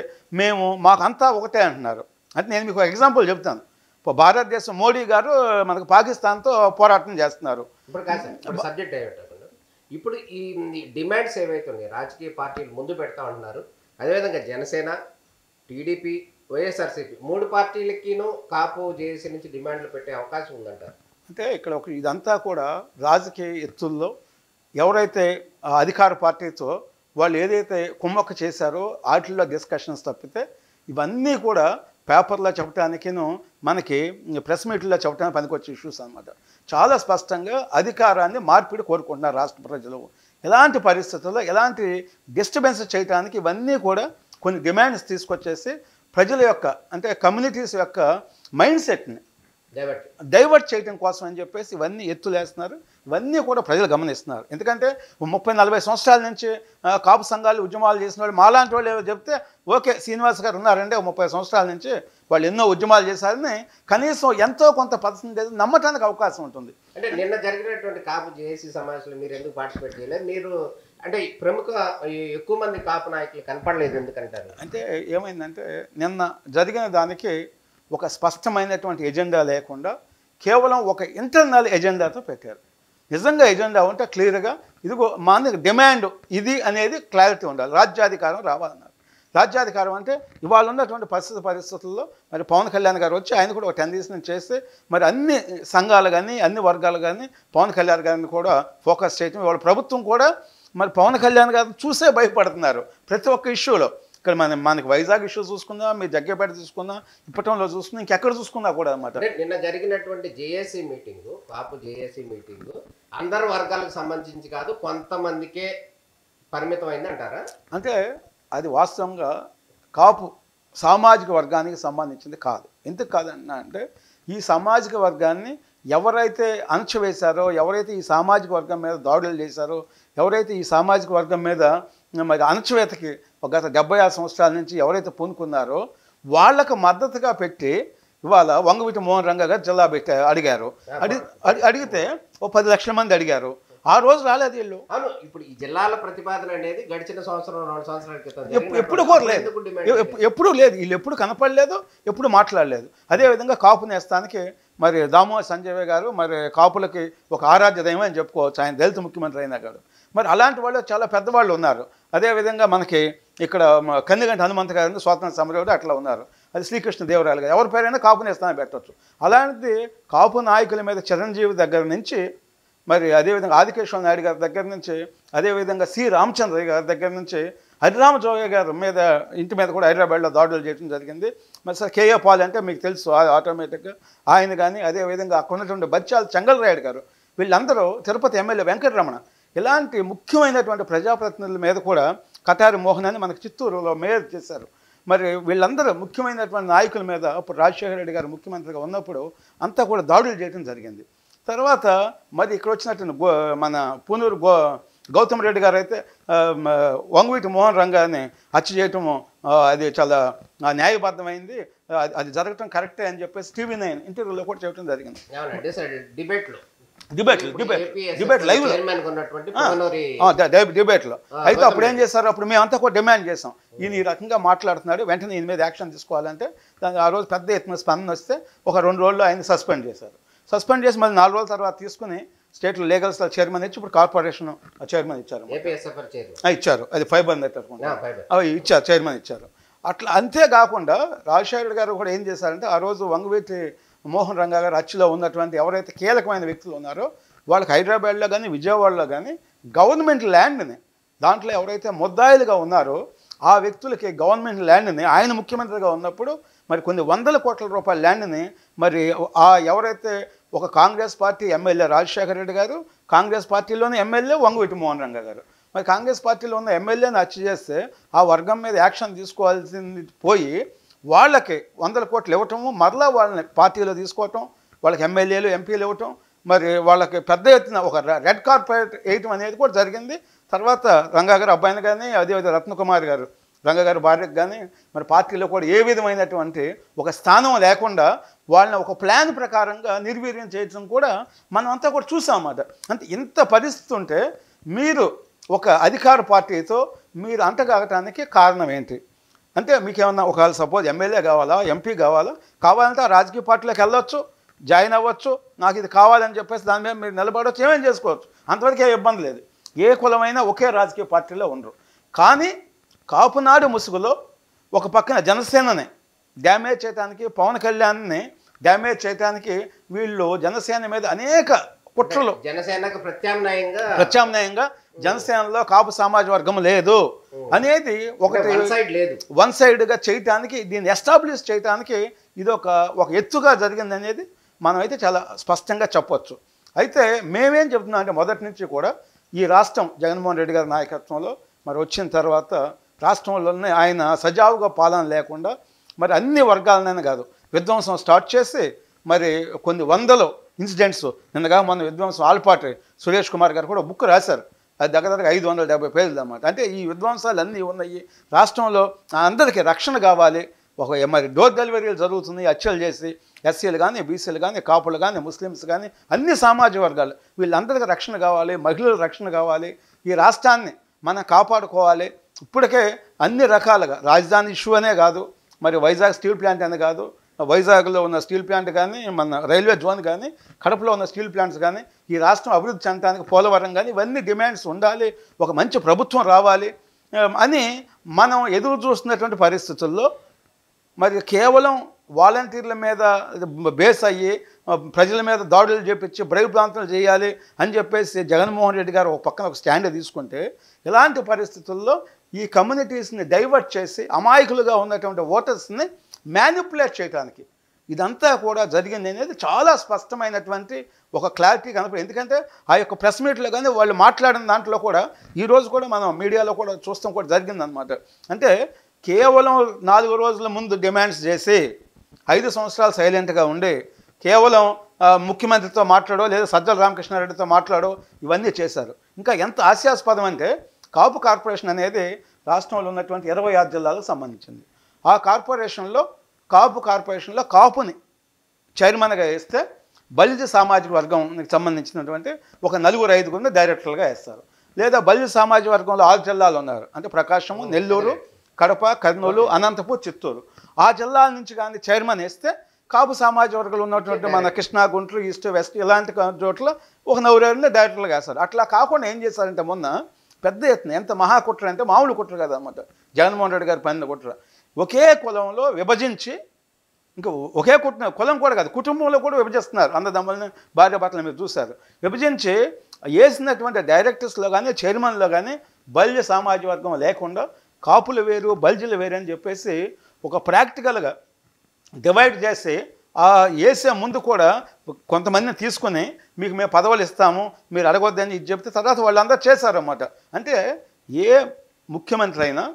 మాకంతా ఒకటే అంటున్నారు. అంటే నేను మీకు ఎగ్జాంపుల్ చెప్తాను. భారతదేశం మోడీ గారు మనకు పాకిస్తాన్తో పోరాటం చేస్తున్నారు. ఇప్పుడు సబ్జెక్ట్ ఏమిటంటే ఇప్పుడు ఈ డిమాండ్స్ ఏవైతే ఉన్నాయి రాజకీయ పార్టీలు ముందు పెడతా ఉంటున్నారు. అదేవిధంగా జనసేన, టీడీపీ, వైఎస్ఆర్సీపీ 3 పార్టీలకిను కాపు జేఏసీ నుంచి డిమాండ్లు పెట్టే అవకాశం ఉందంటారు. అంటే ఇక్కడ ఇదంతా కూడా రాజకీయ ఎత్తుల్లో ఎవరైతే అధికార పార్టీతో వాళ్ళు ఏదైతే కుమ్మక్క చేశారో వాటిల్లో డిస్కషన్స్ తప్పితే ఇవన్నీ కూడా పేపర్లో చెప్పడానికిను మనకి ప్రెస్ మీట్లో చెప్పడానికి పనికొచ్చే ఇష్యూస్ అనమాట. చాలా స్పష్టంగా అధికారాన్ని మార్పిడి కోరుకుంటున్నారు రాష్ట్ర ప్రజలు. ఎలాంటి పరిస్థితుల్లో ఎలాంటి డిస్టర్బెన్స్ చేయడానికి ఇవన్నీ కూడా కొన్ని డిమాండ్స్ తీసుకొచ్చేసి ప్రజల యొక్క అంటే కమ్యూనిటీస్ యొక్క మైండ్ సెట్ని డైవర్ట్ చేయడం కోసం అని చెప్పేసి ఇవన్నీ ఎత్తులేస్తున్నారు. ఇవన్నీ కూడా ప్రజలు గమనిస్తున్నారు. ఎందుకంటే 30-40 సంవత్సరాల నుంచి కాపు సంఘాలు ఉద్యమాలు చేసిన వాళ్ళు మాలాంటి వాళ్ళు ఏదో చెప్తే ఓకే శ్రీనివాస్ గారు ఉన్నారంటే 30 సంవత్సరాల నుంచి వాళ్ళు ఎన్నో ఉద్యమాలు చేశారని కనీసం ఎంతో కొంత పర్సెంటేజ్ నమ్మటానికి అవకాశం ఉంటుంది. అంటే నిన్న జరిగినటువంటి కాపు జేఏసీ సమావేశంలో మీరు ఎందుకు పార్టిసిపేట్ చేయలేదు? మీరు అంటే ప్రముఖ ఎక్కువ మంది కాపు నాయకులు కనపడలేదు ఎందుకంటారు? అంటే ఏమైందంటే నిన్న జరిగిన దానికి ఒక స్పష్టమైనటువంటి ఎజెండా లేకుండా కేవలం ఒక ఇంటర్నల్ ఎజెండాతో పెట్టారు. నిజంగా ఎజెండా ఉంటే క్లియర్గా ఇదిగో మా డిమాండ్ ఇది అనేది క్లారిటీ ఉండాలి. రాజ్యాధికారం రావాలన్నారు. రాజ్యాధికారం అంటే ఇవాళ ఉన్నటువంటి పరిస్థితుల్లో మరి పవన్ కళ్యాణ్ గారు వచ్చి ఆయన కూడా ఒక 10 days నుంచి చేస్తే మరి అన్ని సంఘాలు కానీ అన్ని వర్గాలు కానీ పవన్ కళ్యాణ్ గారిని కూడా ఫోకస్ చేయటం, ఇవాళ ప్రభుత్వం కూడా మరి పవన్ కళ్యాణ్ గారిని చూసే భయపడుతున్నారు ప్రతి ఒక్క ఇష్యూలో. ఇక్కడ మనకి వైజాగ్ ఇష్యూ చూసుకుందాం, మీరు జగ్గేపేట చూసుకుందాం, ఇప్పటంలో చూసుకుందాం, ఇంకెక్కడ చూసుకున్నా కూడా అన్నమాట. నిన్న జరిగినటువంటి జేఏసీ మీటింగు, కాపు జేఏసీ మీటింగు అందరు వర్గాలకు సంబంధించి కాదు, కొంతమందికే పరిమితమైంది అంటారా? అంటే అది వాస్తవంగా కాపు సామాజిక వర్గానికి సంబంధించింది కాదు. ఎందుకు కాదన్నా అంటే ఈ సామాజిక వర్గాన్ని ఎవరైతే అణచివేశారో, ఎవరైతే ఈ సామాజిక వర్గం మీద దాడులు చేశారో, ఎవరైతే ఈ సామాజిక వర్గం మీద మరి అణచివేతకి గత 76 సంవత్సరాల నుంచి ఎవరైతే పూనుకున్నారో వాళ్ళకు మద్దతుగా పెట్టి ఇవాళ వంగవీటి మోహన్ రంగా గారు జిల్లా అడిగారు. అడిగితే ఓ 10 లక్షల మంది అడిగారు. ఆ రోజు రాలేదు వీళ్ళు. అవును, ఇప్పుడు ఈ జిల్లాల ప్రతిపాదన అనేది గడిచిన సంవత్సరం 2 సంవత్సరాల క్రితం ఎప్పుడు కోరలేదు, ఎప్పుడూ లేదు. వీళ్ళు ఎప్పుడు కనపడలేదు, ఎప్పుడు మాట్లాడలేదు. అదేవిధంగా కాపు నేస్తానికి మరి దామోదర్ సంజయ్ గారు మరి కాపులకి ఒక ఆరాధ్య దైవం అని చెప్పుకోవచ్చు. ఆయన దళిత ముఖ్యమంత్రి అయినా కాదు. మరి అలాంటి వాళ్ళు చాలా పెద్దవాళ్ళు ఉన్నారు. అదేవిధంగా మనకి ఇక్కడ కందిగంటి హనుమంత్ గారు స్వాతంత్ర సమరయోధుడు అట్లా ఉన్నారు. అది శ్రీకృష్ణ దేవరాయలు గారు, ఎవరి పేరైనా కాపు నేస్తానికి పెట్టవచ్చు. అలాంటిది కాపు నాయకుల మీద చిరంజీవి దగ్గర నుంచి మరి అదేవిధంగా ఆదికేశ్వర నాయుడు గారి దగ్గర నుంచి, అదేవిధంగా సి రామచంద్ర గారి దగ్గర నుంచి హరిరామ జోగయ్య గారి మీద ఇంటి మీద కూడా హైదరాబాద్లో దాడులు చేయడం జరిగింది. మరి సార్ కేఏ పాల్ అంటే మీకు తెలుసు ఆటోమేటిక్గా ఆయన కానీ, అదేవిధంగా అక్కడ ఉన్నటువంటి బచ్చాల చెంగల్రాయుడు గారు, వీళ్ళందరూ తిరుపతి ఎమ్మెల్యే వెంకటరమణ, ఇలాంటి ముఖ్యమైనటువంటి ప్రజాప్రతినిధుల మీద కూడా కటారి మోహన్ అని మనకు చిత్తూరులో మేయర్ చేశారు. మరి వీళ్ళందరూ ముఖ్యమైనటువంటి నాయకుల మీద అప్పుడు రాజశేఖర రెడ్డి గారు ముఖ్యమంత్రిగా ఉన్నప్పుడు అంతా కూడా దాడులు చేయడం జరిగింది. తర్వాత మరి ఇక్కడ వచ్చినట్టు మన పూనూరు గౌతమ్ రెడ్డి గారు అయితే వంగవీటి మోహన్ రంగాన్ని హత్య చేయటము అది చాలా న్యాయబద్ధమైంది, అది జరగటం కరెక్టే అని చెప్పేసి టీవీ9 ఇంటర్వ్యూలో కూడా చెప్పడం జరిగింది. డిబేట్లో అయితే అప్పుడు ఏం చేశారు, అప్పుడు మేమంతా కూడా డిమాండ్ చేసాం, ఈయన ఈ రకంగా మాట్లాడుతున్నాడు, వెంటనే ఈయన మీద యాక్షన్ తీసుకోవాలంటే ఆ రోజు పెద్ద ఎత్తున స్పందన వస్తే ఒక 2 రోజుల్లో ఆయన సస్పెండ్ చేశారు. సస్పెండ్ చేసి మళ్ళీ 4 రోజుల తర్వాత తీసుకుని స్టేట్లో లీగల్ సెల్ చైర్మన్ ఇచ్చి ఇప్పుడు కార్పొరేషన్ చైర్మన్ ఇచ్చారు. ఇచ్చారు అది ఫైబర్ నెట్ అవి ఇచ్చారు, చైర్మన్ ఇచ్చారు. అట్లా అంతేకాకుండా రాజశేఖర గారు కూడా ఏం చేశారంటే ఆ రోజు వంగవీటి మోహన్ రంగా గారు హత్యలో ఉన్నటువంటి ఎవరైతే కీలకమైన వ్యక్తులు ఉన్నారో వాళ్ళకి హైదరాబాద్లో కానీ విజయవాడలో కానీ గవర్నమెంట్ ల్యాండ్ని, దాంట్లో ఎవరైతే ముద్దాయిలుగా ఉన్నారో ఆ వ్యక్తులకి గవర్నమెంట్ ల్యాండ్ని ఆయన ముఖ్యమంత్రిగా ఉన్నప్పుడు మరి కొన్ని 100 కోట్ల రూపాయల ల్యాండ్ని మరి ఎవరైతే ఒక కాంగ్రెస్ పార్టీ ఎమ్మెల్యే రాజశేఖర రెడ్డి గారు, కాంగ్రెస్ పార్టీలోని ఎమ్మెల్యే వంగవీటి మోహన్ రంగా గారు, మరి కాంగ్రెస్ పార్టీలో ఉన్న ఎమ్మెల్యేని హత్య చేస్తే ఆ వర్గం మీద యాక్షన్ తీసుకోవాల్సింది పోయి వాళ్ళకి 100 కోట్లు ఇవ్వటము, మరలా వాళ్ళని పార్టీలో తీసుకోవటం, వాళ్ళకి ఎమ్మెల్యేలు ఎంపీలు ఇవ్వటం, మరి వాళ్ళకి పెద్ద ఎత్తున ఒక రెడ్ కార్పెట్ వేయటం అనేది కూడా జరిగింది. తర్వాత రంగా గారు అబ్బాయిని కానీ, అదేవిధంగా రత్నకుమార్ గారు రంగా గారి భార్యకు కానీ మరి పార్టీలో కూడా ఏ విధమైనటువంటి ఒక స్థానం లేకుండా వాళ్ళని ఒక ప్లాన్ ప్రకారంగా నిర్వీర్యం చేయడం కూడా మనం అంతా కూడా చూసామన్నమాట. అంటే ఇంత పరిస్థితి ఉంటే మీరు ఒక అధికార పార్టీతో మీరు అంటగాగటానికి కారణం ఏంటి అంటే, మీకు ఏమన్నా ఒకవేళ సపోజ్ ఎమ్మెల్యే కావాలా, ఎంపీ కావాలంటే ఆ రాజకీయ పార్టీలోకి వెళ్ళొచ్చు, జాయిన్ అవ్వచ్చు, నాకు ఇది కావాలని చెప్పేసి దాని మీద మీరు నిలబడవచ్చు, ఏమేం చేసుకోవచ్చు, అంతవరకు ఏ ఇబ్బంది లేదు. ఏ కులమైనా ఒకే రాజకీయ పార్టీలో ఉండరు. కానీ కాపునాడు ముసుగులో ఒక పక్కన జనసేనని డ్యామేజ్ చేయడానికి, పవన్ కళ్యాణ్ని డ్యామేజ్ చేయడానికి వీళ్ళు జనసేన మీద అనేక కుట్రలు, జనసేనకు ప్రత్యామ్నాయంగా జనసేనలో కాపు సమాజ వర్గం లేదు అనేది ఒకటి వన్ సైడ్గా చేయటానికి, దీన్ని ఎస్టాబ్లిష్ చేయడానికి ఇది ఒక ఎత్తుగా జరిగింది అనేది మనమైతే చాలా స్పష్టంగా చెప్పొచ్చు. అయితే మేమేం చెప్తున్నాం అంటే మొదటి నుంచి కూడా ఈ రాష్ట్రం జగన్మోహన్ రెడ్డి గారి నాయకత్వంలో మరి వచ్చిన తర్వాత రాష్ట్రంలోనే ఆయన సజావుగా పాలన లేకుండా మరి అన్ని వర్గాలనైనా కాదు విధ్వంసం స్టార్ట్ చేసి మరి కొన్ని వందలు ఇన్సిడెంట్స్ నిన్నగా మన విద్వాంసం ఆల్పాటి సురేష్ కుమార్ గారు కూడా బుక్ రాశారు. అది దగ్గర 570 పేజీలు అన్నమాట. అంటే ఈ విద్వాంసాలు అన్నీ ఉన్నాయి. రాష్ట్రంలో అందరికీ రక్షణ కావాలి. మరి డోర్ డెలివరీలు జరుగుతున్నాయి, హత్యలు చేసి ఎస్సీలు కానీ, బీసీలు కానీ, కాపులు కానీ, ముస్లిమ్స్ కానీ, అన్ని సామాజిక వర్గాలు వీళ్ళందరికీ రక్షణ కావాలి, మహిళలకు రక్షణ కావాలి. ఈ రాష్ట్రాన్ని మనం కాపాడుకోవాలి. ఇప్పటికే అన్ని రకాలుగా రాజధాని ఇష్యూ అనే కాదు, మరి వైజాగ్ స్టీల్ ప్లాంట్ అనే కాదు, వైజాగ్లో ఉన్న స్టీల్ ప్లాంట్ కానీ, మన రైల్వే జోన్ కానీ, కడపలో ఉన్న స్టీల్ ప్లాంట్స్ కానీ, ఈ రాష్ట్రం అభివృద్ధి చెందడానికి పోలవరం కానీ, ఇవన్నీ డిమాండ్స్ ఉండాలి. ఒక మంచి ప్రభుత్వం రావాలి అని మనం ఎదురు చూస్తున్నటువంటి పరిస్థితుల్లో మరి కేవలం వాలంటీర్ల మీద బేస్ అయ్యి ప్రజల మీద దాడులు చేపించి భయభ్రాంతులు చేయాలి అని చెప్పేసి జగన్మోహన్ రెడ్డి గారు ఒక పక్కన ఒక స్టాండ్ తీసుకుంటే, ఇలాంటి పరిస్థితుల్లో ఈ కమ్యూనిటీస్ని డైవర్ట్ చేసి అమాయకులుగా ఉన్నటువంటి ఓటర్స్ని మ్యానిపులేట్ చేయడానికి ఇదంతా కూడా జరిగింది అనేది చాలా స్పష్టమైనటువంటి ఒక క్లారిటీ కనపడింది. ఎందుకంటే ఆ యొక్క ప్రెస్ మీట్లో కానీ వాళ్ళు మాట్లాడిన దాంట్లో కూడా ఈరోజు కూడా మనం మీడియాలో కూడా చూస్తాం కూడా జరిగిందనమాట. అంటే కేవలం 4 రోజుల ముందు డిమాండ్స్ చేసి 5 సంవత్సరాలు సైలెంట్గా ఉండి కేవలం ముఖ్యమంత్రితో మాట్లాడో లేదా సజ్జల రామకృష్ణారెడ్డితో మాట్లాడో ఇవన్నీ చేశారు. ఇంకా ఎంత హాస్యాస్పదం అంటే కాపు కార్పొరేషన్ అనేది రాష్ట్రంలో ఉన్నటువంటి 26 జిల్లాలకు సంబంధించింది. ఆ కాపు కార్పొరేషన్లో కాపుని చైర్మన్గా వేస్తే బలిజ సామాజిక వర్గంకి సంబంధించినటువంటి ఒక 4-5 డైరెక్టర్లుగా వేస్తారు. లేదా బలిజ సామాజిక వర్గంలో 6 జిల్లాలు ఉన్నారు. అంటే ప్రకాశము, నెల్లూరు, కడప, కర్నూలు, అనంతపూర్, చిత్తూరు. ఆ జిల్లాల నుంచి కానీ చైర్మన్ వేస్తే కాపు సామాజిక వర్గాలు ఉన్నటువంటి మన కృష్ణా, గుంటూరు, ఈస్ట్, వెస్ట్ ఇలాంటి చోట్ల ఒక 4 డైరెక్టర్లుగా వేస్తారు. అట్లా కాకుండా ఏం చేశారంటే మొన్న పెద్ద ఎత్తున ఎంత మహాకుట్ర అంటే మామూలు కుట్ర కదన్నమాట. జగన్మోహన్ రెడ్డి గారి పైన కుట్ర ఒకే కులంలో విభజించి, ఇంకా ఒకే కులం కూడా కాదు, కుటుంబంలో కూడా విభజిస్తున్నారు. అన్నదమ్ములని, భార్య భర్తలు మీరు చూశారు. విభజించి వేసినటువంటి డైరెక్టర్స్లో కానీ చైర్మన్లో కానీ బలిజ సామాజిక వర్గం లేకుండా కాపులు వేరు, బలిజలు వేరు అని చెప్పేసి ఒక ప్రాక్టికల్గా డివైడ్ చేసి ఆ వేసే ముందు కూడా కొంతమందిని తీసుకొని మీకు మేము పదవులు ఇస్తాము, మీరు అడగొద్దని ఇది చెప్తే తర్వాత వాళ్ళందరూ చేశారన్నమాట. అంటే ఏ ముఖ్యమంత్రి అయినా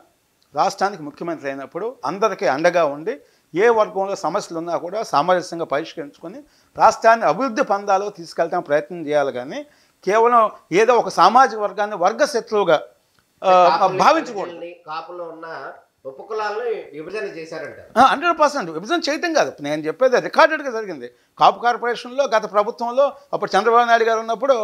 రాష్ట్రానికి ముఖ్యమంత్రి అయినప్పుడు అందరికీ అండగా ఉండి ఏ వర్గంలో సమస్యలు ఉన్నా కూడా సామరస్యంగా పరిష్కరించుకొని రాష్ట్రాన్ని అభివృద్ధి పందాలో తీసుకెళ్ళడానికి ప్రయత్నం చేయాలి. కానీ కేవలం ఏదో ఒక సామాజిక వర్గాన్ని వర్గశత్రువుగా భావించకూడదు. కాపులో ఉన్న ఉపకులాలను విభజన చేశారంట. 100% విభజన చేయటం కాదు, నేను చెప్పేది రికార్డెడ్గా జరిగింది. కాపు కార్పొరేషన్లో గత ప్రభుత్వంలో అప్పుడు చంద్రబాబు నాయుడు గారు ఉన్నప్పుడు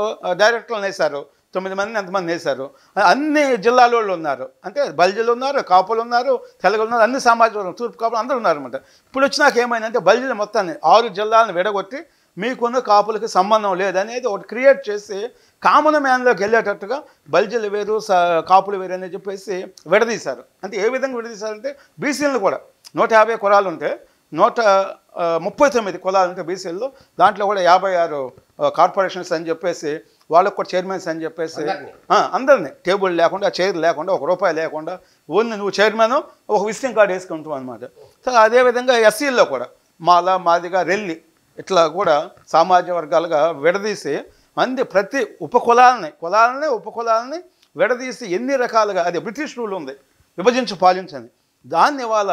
డైరెక్టర్లు వేశారు, 9 మందిని ఎంతమంది వేశారు. అన్ని జిల్లాల వాళ్ళు ఉన్నారు. అంటే బలిజలు ఉన్నారు, కాపులు ఉన్నారు, తెలగలు ఉన్నారు, అన్ని సామాజిక తూర్పు కాపులు అందరూ ఉన్నారన్నమాట. ఇప్పుడు వచ్చినాక ఏమైందంటే బలిజలు మొత్తాన్ని 6 జిల్లాలను విడగొట్టి మీకున్న కాపులకి సంబంధం లేదనేది ఒకటి క్రియేట్ చేసి కామన్ మ్యాన్లోకి వెళ్ళేటట్టుగా బలిజలు వేరు, కాపులు వేరు అని చెప్పేసి విడదీశారు. అంటే ఏ విధంగా విడదీశారంటే బీసీలను కూడా 150 కులాలు ఉంటే 139 కులాలు ఉంటే బీసీల్లో, దాంట్లో కూడా 56 కార్పొరేషన్స్ అని చెప్పేసి వాళ్ళకు కూడా చైర్మన్స్ అని చెప్పేసి అందరినీ టేబుల్ లేకుండా, చైర్ లేకుండా, ₹1 లేకుండా ఓన్లీ నువ్వు చైర్మన్ ఒక విజిటింగ్ కార్డు వేసుకుంటావు అనమాట. సో అదేవిధంగా ఎస్సీల్లో కూడా మాల, మాదిగా, రెల్లి ఇట్లా కూడా సామాజిక వర్గాలుగా విడదీసి ప్రతి ఉపకులాలని విడదీసి ఎన్ని రకాలుగా, అది బ్రిటిష్ రూల్ ఉంది విభజించి పాలించని, దాన్ని ఇవాళ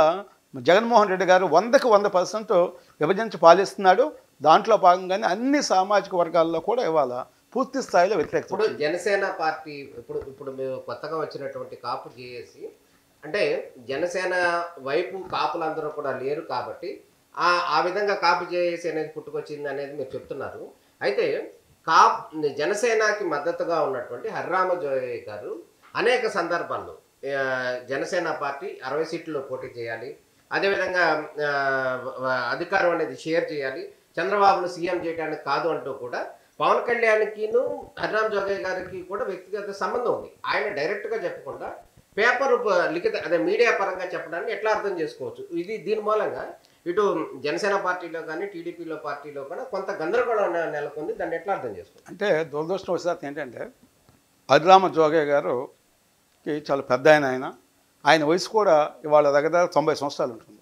జగన్మోహన్ రెడ్డి గారు 100% విభజించి పాలిస్తున్నాడు. దాంట్లో భాగంగానే అన్ని సామాజిక వర్గాల్లో కూడా ఇవాళ పూర్తి స్థాయిలో వ్యతిరేకత. ఇప్పుడు జనసేన పార్టీ ఇప్పుడు మేము కొత్తగా వచ్చినటువంటి కాపు జేఏసీ అంటే జనసేన వైపు కాపులందరూ కూడా లేరు కాబట్టి ఆ విధంగా కాపు జేఏసీ అనేది పుట్టుకొచ్చింది అనేది మీరు చెప్తున్నారు. అయితే జనసేనకి మద్దతుగా ఉన్నటువంటి హర్రామ జోయ్ గారు అనేక సందర్భాల్లో జనసేన పార్టీ 60 సీట్లలో పోటీ చేయాలి, అదేవిధంగా అధికారం అనేది షేర్ చేయాలి, చంద్రబాబును సీఎం చేయడానికి కాదు అంటూ కూడా పవన్ కళ్యాణ్కిను హర్రామ జోగయ్య గారికి కూడా వ్యక్తిగత సంబంధం ఉంది. ఆయన డైరెక్ట్గా చెప్పకుండా పేపర్ లిఖిత అదే మీడియా పరంగా చెప్పడాన్ని ఎట్లా అర్థం చేసుకోవచ్చు? దీని మూలంగా ఇటు జనసేన పార్టీలో కానీ టీడీపీలో పార్టీలో కూడా కొంత గందరగోళం నెలకొంది. దాన్ని ఎట్లా అర్థం చేసుకోవచ్చు? అంటే దురదృష్టవశాత్తు ఏంటంటే హర్రామ జోగయ్య గారుకి చాలా పెద్ద ఆయన వయసు కూడా ఇవాళ దగ్గర 90 సంవత్సరాలు ఉంటుంది.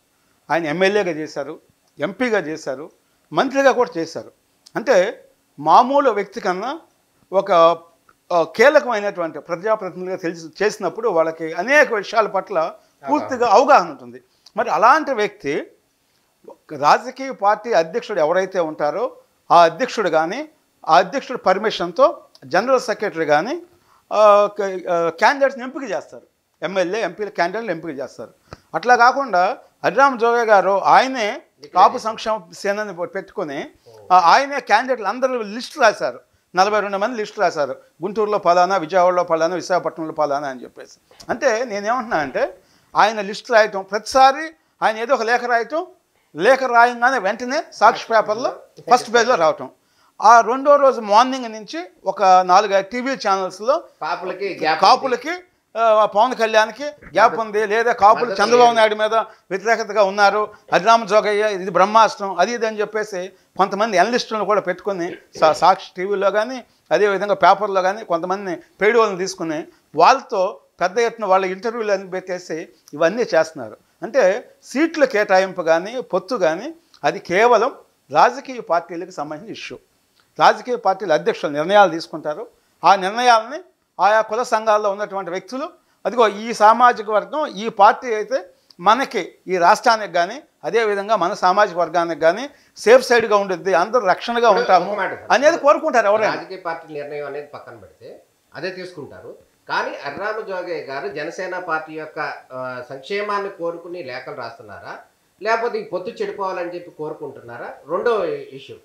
ఆయన ఎమ్మెల్యేగా చేశారు, ఎంపీగా చేశారు, మంత్రిగా కూడా చేశారు. అంటే మామూలు వ్యక్తి కన్నా ఒక కీలకమైనటువంటి ప్రజాప్రతినిధిగా చేసినప్పుడు వాళ్ళకి అనేక విషయాల పట్ల పూర్తిగా అవగాహన ఉంటుంది. మరి అలాంటి వ్యక్తి రాజకీయ పార్టీ అధ్యక్షుడు ఎవరైతే ఉంటారో ఆ అధ్యక్షుడు కానీ ఆ అధ్యక్షుడు పర్మిషన్తో జనరల్ సెక్రటరీ కానీ క్యాండిడేట్స్ని ఎంపిక చేస్తారు. ఎమ్మెల్యే ఎంపీల క్యాండిడేట్లు ఎంపిక చేస్తారు. అట్లా కాకుండా హరిరామ జోగయ్య గారు ఆయనే కాపు సంక్షేమ సేనని పెట్టుకొని ఆయనే క్యాండిడేట్లు అందరూ లిస్ట్ రాశారు. 42 మంది లిస్ట్ రాశారు. గుంటూరులో పలానా, విజయవాడలో పలానా, విశాఖపట్నంలో పలానా అని చెప్పేసి. అంటే నేనేమంటున్నా అంటే ఆయన లిస్ట్ రాయటం, ప్రతిసారి ఆయన ఏదో ఒక లేఖ రాయటం, లేఖ రాయంగానే వెంటనే సాక్షి పేపర్లో ఫస్ట్ పేజ్లో రావటం. ఆ రెండో రోజు మార్నింగ్ నుంచి ఒక 4-5 టీవీ ఛానల్స్లో కాపులకి పవన్ కళ్యాణ్కి గ్యాప్ ఉంది, లేదా కాపులు చంద్రబాబు నాయుడు మీద వ్యతిరేకతగా ఉన్నారు, హరిరామ జోగయ్య ఇది బ్రహ్మాస్త్రం అది ఇది అని చెప్పేసి కొంతమంది ఎనలిస్టులను కూడా పెట్టుకుని సాక్షి టీవీలో కానీ అదేవిధంగా పేపర్లో కానీ కొంతమంది పెయిడ్ వాళ్ళని తీసుకుని వాళ్ళతో పెద్ద ఎత్తున వాళ్ళ ఇంటర్వ్యూలు అన్ని పెట్టేసి ఇవన్నీ చేస్తున్నారు. అంటే సీట్ల కేటాయింపు కానీ పొత్తు కానీ అది కేవలం రాజకీయ పార్టీలకు సంబంధించిన ఇష్యూ. రాజకీయ పార్టీల అధ్యక్షులు నిర్ణయాలు తీసుకుంటారు. ఆ నిర్ణయాలని ఆయా కుల సంఘాల్లో ఉన్నటువంటి వ్యక్తులు, అదిగో ఈ సామాజిక వర్గం ఈ పార్టీ అయితే మనకి ఈ రాష్ట్రానికి కానీ అదేవిధంగా మన సామాజిక వర్గానికి కానీ సేఫ్ సైడ్గా ఉంటుంది, అందరూ రక్షణగా ఉంటాము అనేది కోరుకుంటారు. ఎవరైనా రాజకీయ పార్టీ నిర్ణయం అనేది పక్కన పెడితే అదే తీసుకుంటారు. కానీ హరిరామ జోగయ్య గారు జనసేన పార్టీ యొక్క సంక్షేమాన్ని కోరుకుని లేఖలు రాస్తున్నారా, లేకపోతే ఈ పొత్తు చెడిపోవాలని చెప్పి కోరుకుంటున్నారా? రెండో ఇష్యూ,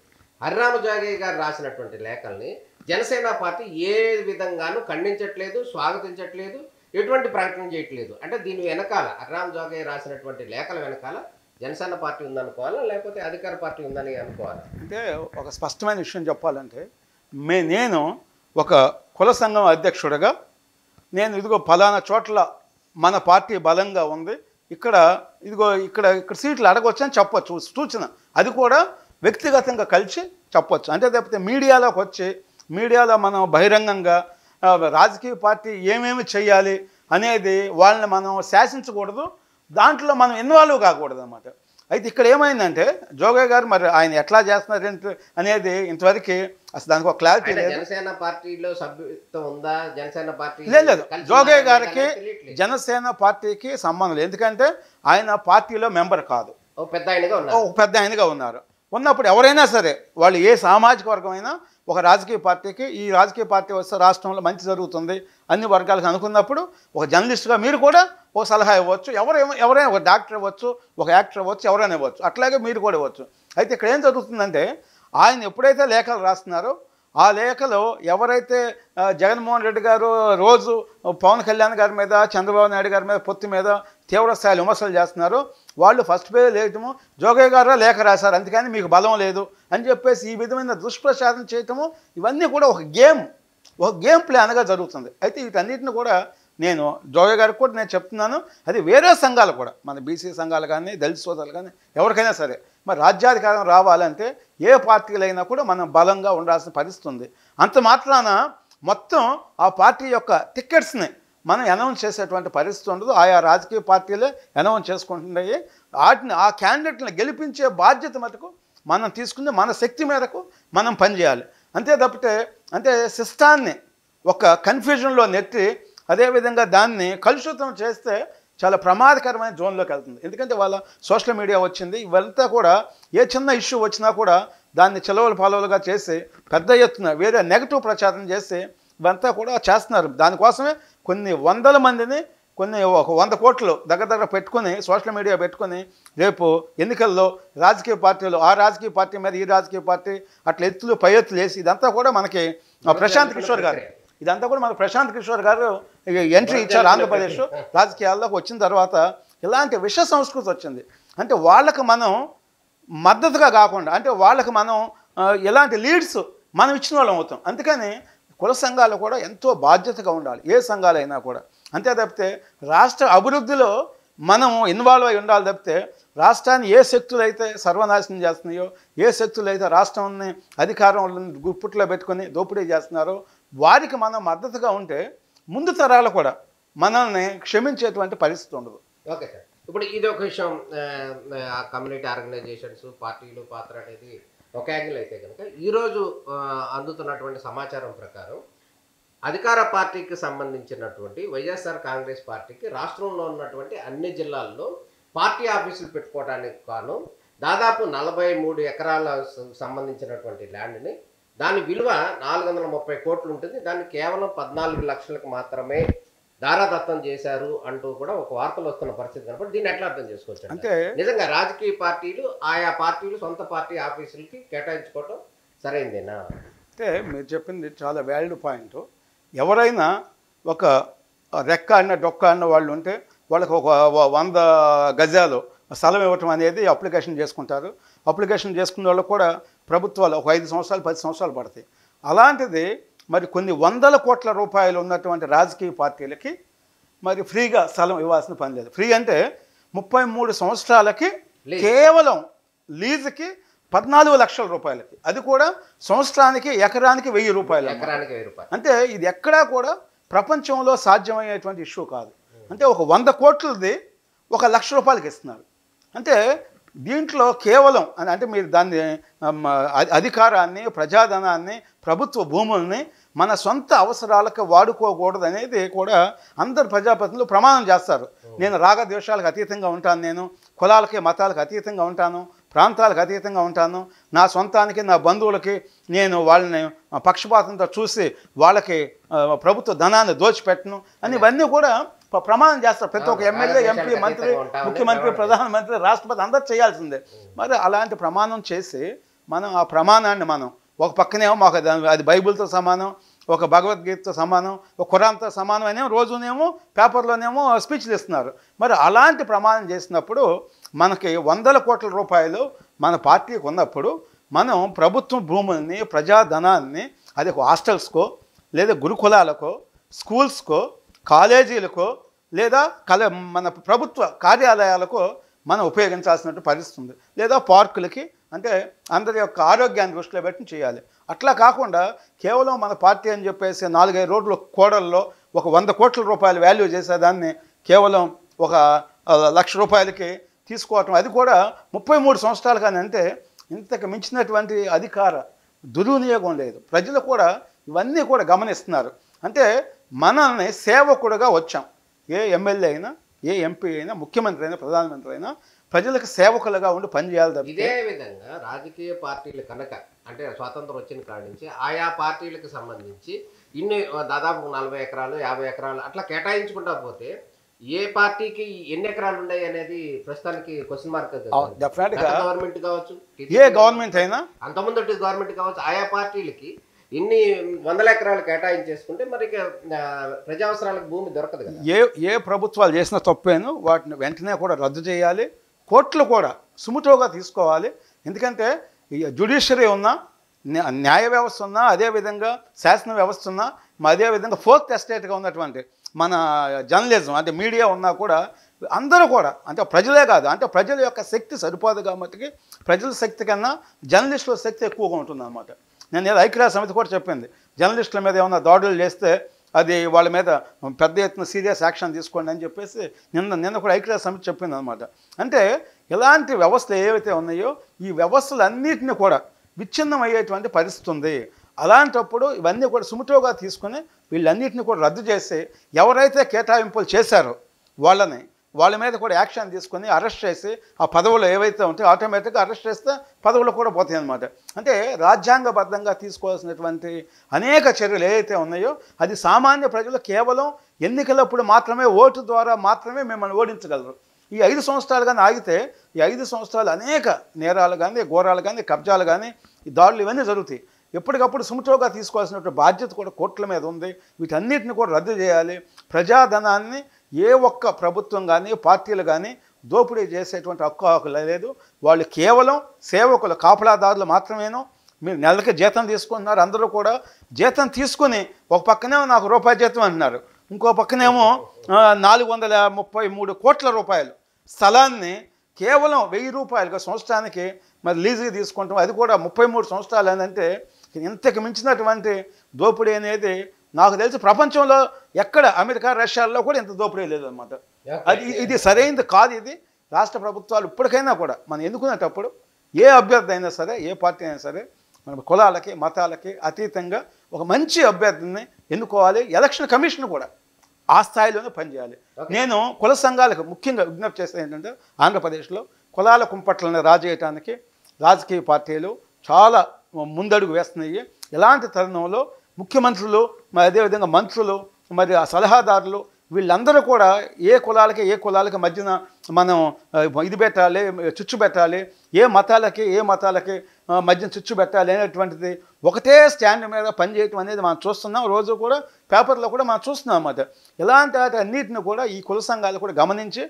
హరిరామ జోగయ్య గారు రాసినటువంటి లేఖల్ని జనసేన పార్టీ ఏ విధంగానూ ఖండించట్లేదు, స్వాగతించట్లేదు, ఎటువంటి ప్రకటన చేయట్లేదు. అంటే దీని వెనకాల హరిరామ జోగయ్య రాసినటువంటి లేఖల వెనకాల జనసేన పార్టీ ఉందనుకోవాలా, లేకపోతే అధికార పార్టీ ఉందని అనుకోవాలా? అంటే ఒక స్పష్టమైన విషయం చెప్పాలంటే నేను ఒక కుల సంఘం అధ్యక్షుడిగా నేను ఇదిగో ఫలానా చోట్ల మన పార్టీ బలంగా ఉంది, ఇక్కడ ఇదిగో ఇక్కడ సీట్లు అడగవచ్చు అని చెప్పొచ్చు, సూచన. అది కూడా వ్యక్తిగతంగా కలిసి చెప్పొచ్చు. అంటే తప్పితే మీడియాలోకి వచ్చి మీడియాలో మనం బహిరంగంగా రాజకీయ పార్టీ ఏమేమి చేయాలి అనేది వాళ్ళని మనం శాసించకూడదు, దాంట్లో మనం ఇన్వాల్వ్ కాకూడదు అన్నమాట. అయితే ఇక్కడ ఏమైందంటే జోగయ్య గారు మరి ఆయన ఎట్లా చేస్తున్నారు అనేది ఇంతవరకు అసలు దానికి ఒక క్లారిటీ లేదు. జనసేన పార్టీలో సభ్యత్వం ఉందా? జనసేన పార్టీ లేదు. జోగయ్య గారికి జనసేన పార్టీకి సంబంధం లేదు, ఎందుకంటే ఆయన పార్టీలో మెంబర్ కాదు, పెద్ద ఆయనగా ఉన్నారు. ఉన్నప్పుడు ఎవరైనా సరే వాళ్ళు ఏ సామాజిక వర్గమైనా ఒక రాజకీయ పార్టీకి ఈ రాజకీయ పార్టీ వస్తే రాష్ట్రంలో మంచి జరుగుతుంది అన్ని వర్గాలకు అనుకున్నప్పుడు ఒక జర్నలిస్ట్గా మీరు కూడా ఒక సలహా ఇవ్వచ్చు. ఎవరైనా ఒక డాక్టర్ ఇవ్వచ్చు, ఒక యాక్టర్ ఇవ్వచ్చు, ఎవరైనా ఇవ్వచ్చు, అట్లాగే మీరు కూడా ఇవ్వచ్చు. అయితే ఇక్కడ ఏం జరుగుతుందంటే ఆయన ఎప్పుడైతే లేఖలు రాస్తున్నారో ఆ లేఖలో ఎవరైతే జగన్మోహన్ రెడ్డి గారు రోజు పవన్ కళ్యాణ్ గారి మీద, చంద్రబాబు నాయుడు గారి మీద, పొత్తు మీద తీవ్ర స్థాయిలో విమర్శలు చేస్తున్నారో వాళ్ళు ఫస్ట్ పేజ్ లేయటము, జోగయ్య గారు లేఖ రాశారు అందుకని మీకు బలం లేదు అని చెప్పేసి ఈ విధమైన దుష్ప్రచారం చేయటము, ఇవన్నీ కూడా ఒక గేమ్ ప్లాన్గా జరుగుతుంది. అయితే వీటన్నిటిని కూడా నేను జోగయ్య గారికి కూడా నేను చెప్తున్నాను, అది వేరే సంఘాలు కూడా, మన బీసీ సంఘాలు కానీ దళిత సోదరులు కానీ ఎవరికైనా సరే మరి రాజ్యాధికారం రావాలంటే ఏ పార్టీలైనా కూడా మనం బలంగా ఉండాల్సిన పరిస్థితి ఉంది. అంత మాత్రాన మొత్తం ఆ పార్టీ యొక్క టికెట్స్ని మనం అనౌన్స్ చేసేటువంటి పరిస్థితి ఉండదు. ఆయా రాజకీయ పార్టీలే అనౌన్స్ చేసుకుంటున్నాయి. వాటిని ఆ క్యాండిడేట్ని గెలిపించే బాధ్యత మటుకు మనం తీసుకుని మన శక్తి మేరకు మనం పనిచేయాలి. అంతే తప్పితే అంటే సిస్టాన్ని ఒక కన్ఫ్యూజన్లో నెట్టి అదేవిధంగా దాన్ని కలుషితం చేస్తే చాలా ప్రమాదకరమైన జోన్లోకి వెళ్తుంది. ఎందుకంటే వాళ్ళ సోషల్ మీడియా వచ్చింది, ఇవంతా కూడా ఏ చిన్న ఇష్యూ వచ్చినా కూడా దాన్ని చెలవలు పాలవలుగా చేసి పెద్ద ఎత్తున వేరే నెగటివ్ ప్రచారం చేసి ఇవంతా కూడా చేస్తున్నారు. దానికోసమే కొన్ని వందల మందిని ఒక 100 కోట్లు దగ్గర పెట్టుకొని సోషల్ మీడియా పెట్టుకొని రేపు ఎన్నికల్లో రాజకీయ పార్టీలు ఆ రాజకీయ పార్టీ మీద ఈ రాజకీయ పార్టీ అట్లా ఎత్తులు పై ఎత్తులు వేసి ఇదంతా కూడా మనకి ప్రశాంత్ కిషోర్ గారు ఎంట్రీ ఇచ్చారు. ఆంధ్రప్రదేశ్ రాజకీయాల్లోకి వచ్చిన తర్వాత ఇలాంటి విష సంస్కృతి వచ్చింది. అంటే వాళ్ళకు మనం మద్దతుగా కాకుండా అంటే వాళ్ళకి మనం ఎలాంటి లీడ్స్ మనం ఇచ్చిన వాళ్ళం అవుతాం. అందుకని కుల సంఘాలు కూడా ఎంతో బాధ్యతగా ఉండాలి, ఏ సంఘాలైనా కూడా. అంతే తప్పితే రాష్ట్ర అభివృద్ధిలో మనం ఇన్వాల్వ్ అయి ఉండాలి తప్పితే రాష్ట్రాన్ని ఏ శక్తులు అయితే సర్వనాశనం చేస్తున్నాయో, ఏ శక్తులు అయితే రాష్ట్రాన్ని అధికారం గుప్పుట్లో పెట్టుకొని దోపిడీ చేస్తున్నారో వారికి మనం మద్దతుగా ఉంటే ముందు తరాలు కూడా మనల్ని క్షమించేటువంటి పరిస్థితి ఉండదు. ఓకే సార్, ఇప్పుడు ఇది ఒక విషయం. కమ్యూనిటీ ఆర్గనైజేషన్స్ పార్టీలు పాత్ర అనేది ఒక యాంగిల్ అయితే కనుక ఈరోజు అందుతున్నటువంటి సమాచారం ప్రకారం అధికార పార్టీకి సంబంధించినటువంటి వైఎస్ఆర్ కాంగ్రెస్ పార్టీకి రాష్ట్రంలో ఉన్నటువంటి అన్ని జిల్లాల్లో పార్టీ ఆఫీసులు పెట్టుకోవడానికి గాను దాదాపు 43 ఎకరాల సంబంధించినటువంటి ల్యాండ్ని దాని విలువ 430 కోట్లు ఉంటుంది. దాన్ని కేవలం 14 లక్షలకు మాత్రమే దారాదత్తం చేశారు అంటూ కూడా ఒక వార్తలు వస్తున్న పరిస్థితి కనపడి దీన్ని ఎట్లా అర్థం చేసుకోవచ్చు అంటే నిజంగా రాజకీయ పార్టీలు ఆయా పార్టీలు సొంత పార్టీ ఆఫీసులకి కేటాయించుకోవటం సరైందేనా? అంటే మీరు చెప్పింది చాలా వ్యాలిడ్ పాయింట్. ఎవరైనా ఒక రెక్క అన్న డొక్క అన్న వాళ్ళు ఉంటే వాళ్ళకి ఒక 100 గజాలు స్థలం ఇవ్వటం అనేది అప్లికేషన్ చేసుకుంటారు. అప్లికేషన్ చేసుకున్న వాళ్ళకు కూడా ప్రభుత్వాలు ఒక 5 సంవత్సరాలు 10 సంవత్సరాలు పడతాయి. అలాంటిది మరి కొన్ని 100 కోట్ల రూపాయలు ఉన్నటువంటి రాజకీయ పార్టీలకి మరి ఫ్రీగా స్థలం ఇవ్వాల్సిన పని లేదు. ఫ్రీ అంటే 33 సంవత్సరాలకి కేవలం లీజుకి 14 లక్షల రూపాయలకి, అది కూడా సంవత్సరానికి ఎకరానికి 1000 రూపాయలు. అంటే ఇది ఎక్కడా కూడా ప్రపంచంలో సాధ్యమయ్యేటువంటి ఇష్యూ కాదు. అంటే ఒక 100 కోట్లది 1 లక్ష రూపాయలకి ఇస్తున్నారు. అంటే దీంట్లో కేవలం అంటే మీరు దాన్ని అధికారాన్ని, ప్రజాధనాన్ని, ప్రభుత్వ భూముల్ని మన సొంత అవసరాలకు వాడుకోకూడదు అనేది కూడా అందరు ప్రజాప్రతినిధులు ప్రమాణం చేస్తారు. నేను రాగద్వేషాలకు అతీతంగా ఉంటాను, నేను కులాలకి మతాలకు అతీతంగా ఉంటాను, ప్రాంతాలకు అతీతంగా ఉంటాను, నా సొంతానికి నా బంధువులకి నేను వాళ్ళని పక్షపాతంతో చూసి వాళ్ళకి ప్రభుత్వ ధనాన్ని దోచిపెట్టను అని ఇవన్నీ కూడా ప్రమాణం చేస్తారు. ప్రతి ఒక్క ఎమ్మెల్యే, ఎంపీ, మంత్రి, ముఖ్యమంత్రి, ప్రధానమంత్రి, రాష్ట్రపతి అందరూ చేయాల్సిందే. మరి అలాంటి ప్రమాణం చేసి మనం ఆ ప్రమాణాన్ని మనం ఒక పక్కనేమో మాకు అది బైబిల్తో సమానం, ఒక భగవద్గీతతో సమానం, ఒక ఖురాన్తో సమానం అనేమో రోజునేమో పేపర్లోనేమో స్పీచ్లు ఇస్తున్నారు. మరి అలాంటి ప్రమాణం చేసినప్పుడు మనకి 100 కోట్ల రూపాయలు మన పార్టీకి ఉన్నప్పుడు మనం ప్రభుత్వ భూముల్ని, ప్రజాధనాన్ని అది హాస్టల్స్కో లేదా గురుకులాలకో, స్కూల్స్కో, కాలేజీలకో లేదా మన ప్రభుత్వ కార్యాలయాలకో మనం ఉపయోగించాల్సినట్టు పరిస్థితి ఉంది. లేదా పార్కులకి, అంటే అందరి యొక్క ఆరోగ్యాన్ని దృష్టిలో పెట్టి చేయాలి. అట్లా కాకుండా కేవలం మన పార్టీ అని చెప్పేసి 4-5 రోడ్ల కోడల్లో ఒక 100 కోట్ల రూపాయలు వాల్యూ చేసేదాన్ని కేవలం 1 లక్ష రూపాయలకి తీసుకోవటం, అది కూడా 33 సంవత్సరాలు. కానీ అంటే ఇంతకు మించినటువంటి అధికార దుర్వినియోగం లేదు. ప్రజలు కూడా ఇవన్నీ కూడా గమనిస్తున్నారు. అంటే మనల్ని సేవకుడుగా వచ్చాం. ఏ ఎమ్మెల్యే అయినా, ఏ ఎంపీ అయినా, ముఖ్యమంత్రి అయినా, ప్రధానమంత్రి అయినా ప్రజలకు సేవకులుగా ఉండి పనిచేయాలి. ఇదే విధంగా రాజకీయ పార్టీలు కనుక అంటే స్వాతంత్రం వచ్చిన కాడి నుంచి ఆయా పార్టీలకు సంబంధించి ఇన్ని దాదాపు 40 ఎకరాలు 50 ఎకరాలు అట్లా కేటాయించుకుంటా పోతే ఏ పార్టీకి ఎన్ని ఎకరాలు ఉన్నాయి అనేది ప్రస్తుతానికి క్వశ్చన్ మార్క్. గవర్నమెంట్ కావచ్చు, ఏ గవర్నమెంట్ అయినా, అంతకుముందు గవర్నమెంట్ కావచ్చు, ఆయా పార్టీలకి ఇన్ని 100 ఎకరాలు కేటాయించేసుకుంటే మరి ప్రజా అవసరాలకు భూమి దొరకదు కదా. ఏ ప్రభుత్వాలు చేసిన తప్పేను వాటిని వెంటనే కూడా రద్దు చేయాలి. కోర్టులు కూడా సుముటోగా తీసుకోవాలి. ఎందుకంటే జ్యుడిషియరీ ఉన్నా, న్యాయ వ్యవస్థ ఉన్నా, అదేవిధంగా శాసన వ్యవస్థ ఉన్నా, అదేవిధంగా ఫోర్త్ ఎస్టేట్గా ఉన్నటువంటి మన జర్నలిజం అంటే మీడియా ఉన్నా కూడా అందరూ కూడా అంటే ప్రజలే కాదు, అంటే ప్రజల యొక్క శక్తి సరిపోదు కాబట్టి ప్రజల శక్తి కన్నా జర్నలిస్టుల శక్తి ఎక్కువగా ఉంటుంది అన్నమాట. నేను ఐక్యరాజ్య సమితి కూడా చెప్పింది, జర్నలిస్టుల మీద ఏమైనా దాడులు చేస్తే అది వాళ్ళ మీద పెద్ద ఎత్తున సీరియస్ యాక్షన్ తీసుకోండి అని చెప్పేసి నిన్న కూడా ఐక్యరాజ్య సమితి చెప్పింది అనమాట. అంటే ఇలాంటి వ్యవస్థలు ఏవైతే ఉన్నాయో ఈ వ్యవస్థలన్నింటినీ కూడా విచ్ఛిన్నం అయ్యేటువంటి పరిస్థితి ఉంది. అలాంటప్పుడు ఇవన్నీ కూడా సుముటోగా తీసుకుని వీళ్ళన్నింటినీ కూడా రద్దు చేసి ఎవరైతే కేటాయింపులు చేశారో వాళ్ళ మీద కూడా యాక్షన్ తీసుకొని అరెస్ట్ చేసి ఆ పదవులు ఏవైతే ఉంటాయో ఆటోమేటిక్గా అరెస్ట్ చేస్తే పదవులు కూడా పోతాయి అన్నమాట. అంటే రాజ్యాంగబద్ధంగా తీసుకోవాల్సినటువంటి అనేక చర్యలు ఏవైతే ఉన్నాయో అది సామాన్య ప్రజలు కేవలం ఎన్నికలప్పుడు మాత్రమే ఓటు ద్వారా మాత్రమే మిమ్మల్ని ఓడించగలరు. ఈ 5 సంవత్సరాలు కానీ ఆగితే ఈ 5 సంవత్సరాలు అనేక నేరాలు కానీ, ఘోరాలు కానీ, కబ్జాలు కానీ, ఈ దాడులు ఇవన్నీ జరుగుతాయి. ఎప్పటికప్పుడు సుముటోగా తీసుకోవాల్సినటువంటి బాధ్యత కూడా కోర్టుల మీద ఉంది. వీటన్నిటిని కూడా రద్దు చేయాలి. ప్రజాధనాన్ని ఏ ఒక్క ప్రభుత్వం కానీ, పార్టీలు కానీ దోపిడీ చేసేటువంటి హక్కు లేదు. వాళ్ళు కేవలం సేవకులు, కాపలాదారులు మాత్రమేనో. మీరు నెలకి జీతం తీసుకుంటున్నారు, అందరూ కూడా జీతం తీసుకుని ఒక పక్కనేమో నాకు రూపాయి జీతం అంటున్నారు, ఇంకో పక్కనేమో 433 కోట్ల రూపాయలు స్థలాన్ని కేవలం 1000 రూపాయలుగా సంవత్సరానికి మరి లీజుకి తీసుకుంటాం. అది కూడా 33 సంవత్సరాలు అంటే ఇంతకు మించినటువంటి దోపిడీ అనేది నాకు తెలిసి ప్రపంచంలో ఎక్కడ అమెరికా, రష్యాల్లో కూడా ఇంత దోపిడీ లేదన్నమాట. ఇది సరైనది కాదు. ఇది రాష్ట్ర ప్రభుత్వాలు ఇప్పటికైనా కూడా మనం ఎన్నుకునేటప్పుడు ఏ అభ్యర్థి అయినా సరే, ఏ పార్టీ అయినా సరే, మన కులాలకి మతాలకి అతీతంగా ఒక మంచి అభ్యర్థిని ఎన్నుకోవాలి. ఎలక్షన్ కమిషన్ కూడా ఆ స్థాయిలోనే పనిచేయాలి. నేను కుల సంఘాలకు ముఖ్యంగా విజ్ఞప్తి చేసేది ఏంటంటే ఆంధ్రప్రదేశ్లో కులాల కుంపట్లను రాజేయటానికి రాజకీయ పార్టీలు చాలా ముందడుగు వేస్తున్నాయి. ఇలాంటి తరుణంలో ముఖ్యమంత్రులు మరి అదేవిధంగా మంత్రులు మరి ఆ సలహాదారులు వీళ్ళందరూ కూడా ఏ కులాలకి మధ్యన మనం ఇది పెట్టాలి, చుచ్చు పెట్టాలి, ఏ మతాలకి మధ్యన చుచ్చు పెట్టాలి అనేటువంటిది ఒకటే స్టాండ్ మీద పనిచేయటం అనేది మనం చూస్తున్నాం. రోజు కూడా పేపర్లో కూడా మనం చూస్తున్నాం అన్నమాట. ఇలాంటి అన్నిటిని కూడా ఈ కుల సంఘాలు కూడా గమనించి